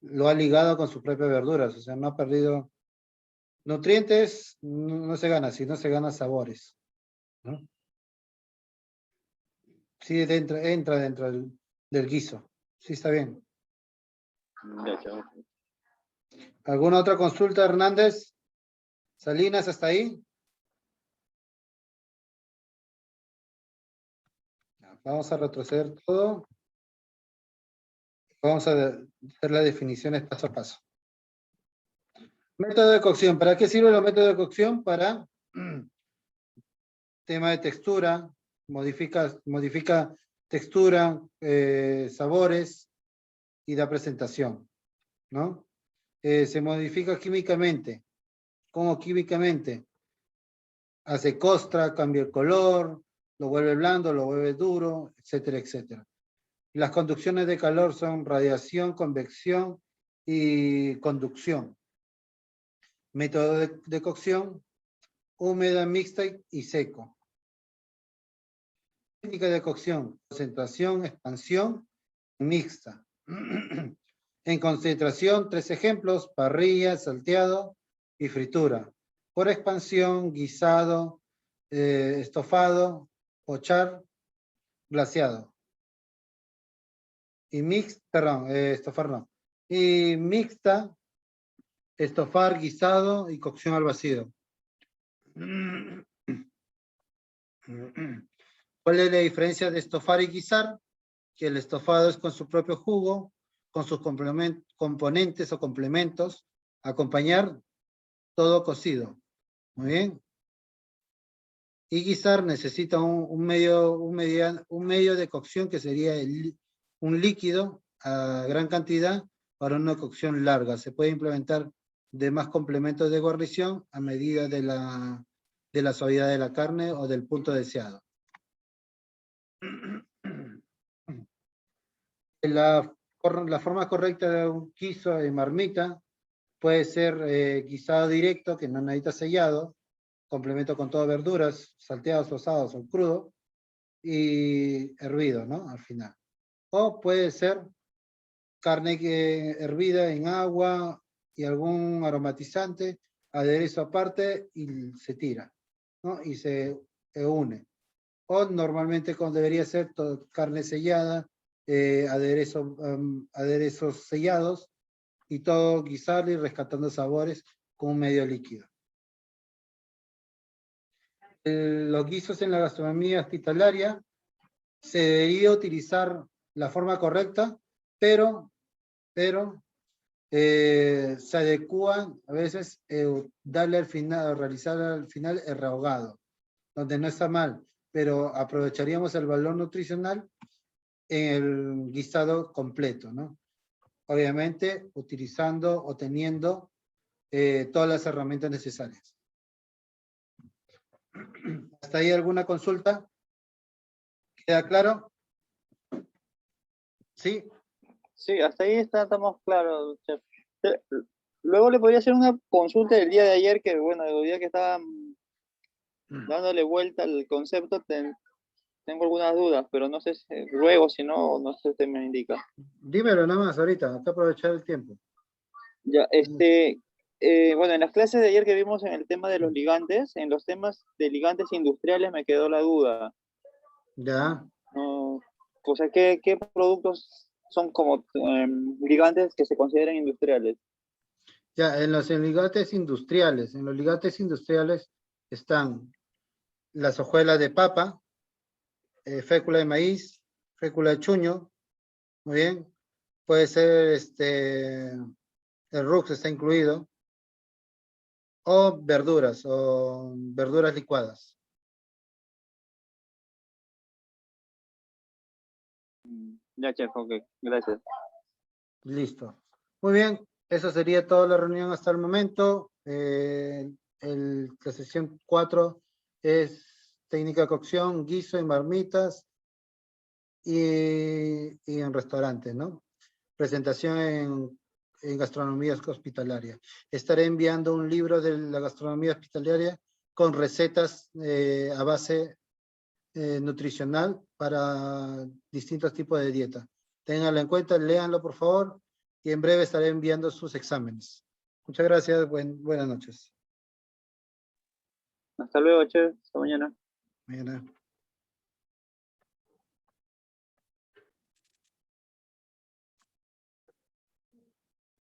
lo ha ligado con sus propias verduras, o sea, no ha perdido nutrientes, no se gana, sino se gana sabores, ¿no? Sí, entra dentro del guiso. Sí, está bien. ¿Alguna otra consulta, Hernández? Salinas, ¿hasta ahí? Vamos a retroceder todo. Vamos a hacer las definiciones paso a paso. Método de cocción. ¿Para qué sirve los métodos de cocción? Para tema de textura, modifica textura, sabores y da presentación, ¿no? Se modifica químicamente. ¿Cómo químicamente? Hace costra, cambia el color, lo vuelve blando, lo vuelve duro, etcétera, etcétera. Las conducciones de calor son radiación, convección y conducción. Método de cocción, húmeda, mixta y seco. Técnica de cocción, concentración, expansión, mixta. En concentración, 3 ejemplos: parrilla, salteado y fritura. Por expansión, guisado, estofado, pochar, glaseado. Y estofar no. Y mixta, estofar, guisado y cocción al vacío. ¿Cuál es la diferencia de estofar y guisar? Que el estofado es con su propio jugo, con sus componentes o complementos, acompañar todo cocido. Muy bien. Y guisar necesita un medio de cocción que sería un líquido a gran cantidad para una cocción larga. Se puede implementar demás complementos de guarnición a medida de la suavidad de la carne o del punto deseado. La forma correcta de un guiso de marmita puede ser guisado directo, que no necesita sellado, complemento con todas verduras, salteados, asados o crudo, y hervido, ¿no? Al final. O puede ser carne hervida en agua y algún aromatizante, aderezo aparte y se tira, ¿no? Y se une. O normalmente debería ser carne sellada, aderezos sellados y todo guisado y rescatando sabores con un medio líquido. Los guisos en la gastronomía hospitalaria se debería utilizar la forma correcta, pero se adecúan a veces darle al final, realizar al final el rehogado, donde no está mal, pero aprovecharíamos el valor nutricional en el guisado completo, ¿no? Obviamente utilizando o teniendo todas las herramientas necesarias. ¿Hasta ahí alguna consulta? ¿Queda claro? ¿Sí? Sí, hasta ahí estamos claros, chef. Luego le podría hacer una consulta del día de ayer, que bueno, el día que estaba dándole vuelta al concepto, tengo algunas dudas, pero no sé si luego, si no, no sé si usted me indica. Dímelo nada más ahorita, hay que aprovechar el tiempo. Ya, bueno, en las clases de ayer que vimos en el tema de los ligantes, en los temas de ligantes industriales me quedó la duda. Ya. No, o sea, ¿qué productos son como ligantes que se consideran industriales? Ya, en los ligantes industriales, están las hojuelas de papa, fécula de maíz, fécula de chuño, muy bien. Puede ser el rux está incluido, o verduras licuadas. Ya, chef, ok, gracias. Listo. Muy bien, eso sería toda la reunión hasta el momento. La sesión 4 es técnica de cocción, guiso en marmitas y en restaurantes, ¿no? Presentación en gastronomía hospitalaria. Estaré enviando un libro de la gastronomía hospitalaria con recetas a base nutricional para distintos tipos de dieta. Ténganlo en cuenta, léanlo por favor y en breve estaré enviando sus exámenes. Muchas gracias, buenas noches. Hasta luego, chef, hasta mañana. Mañana.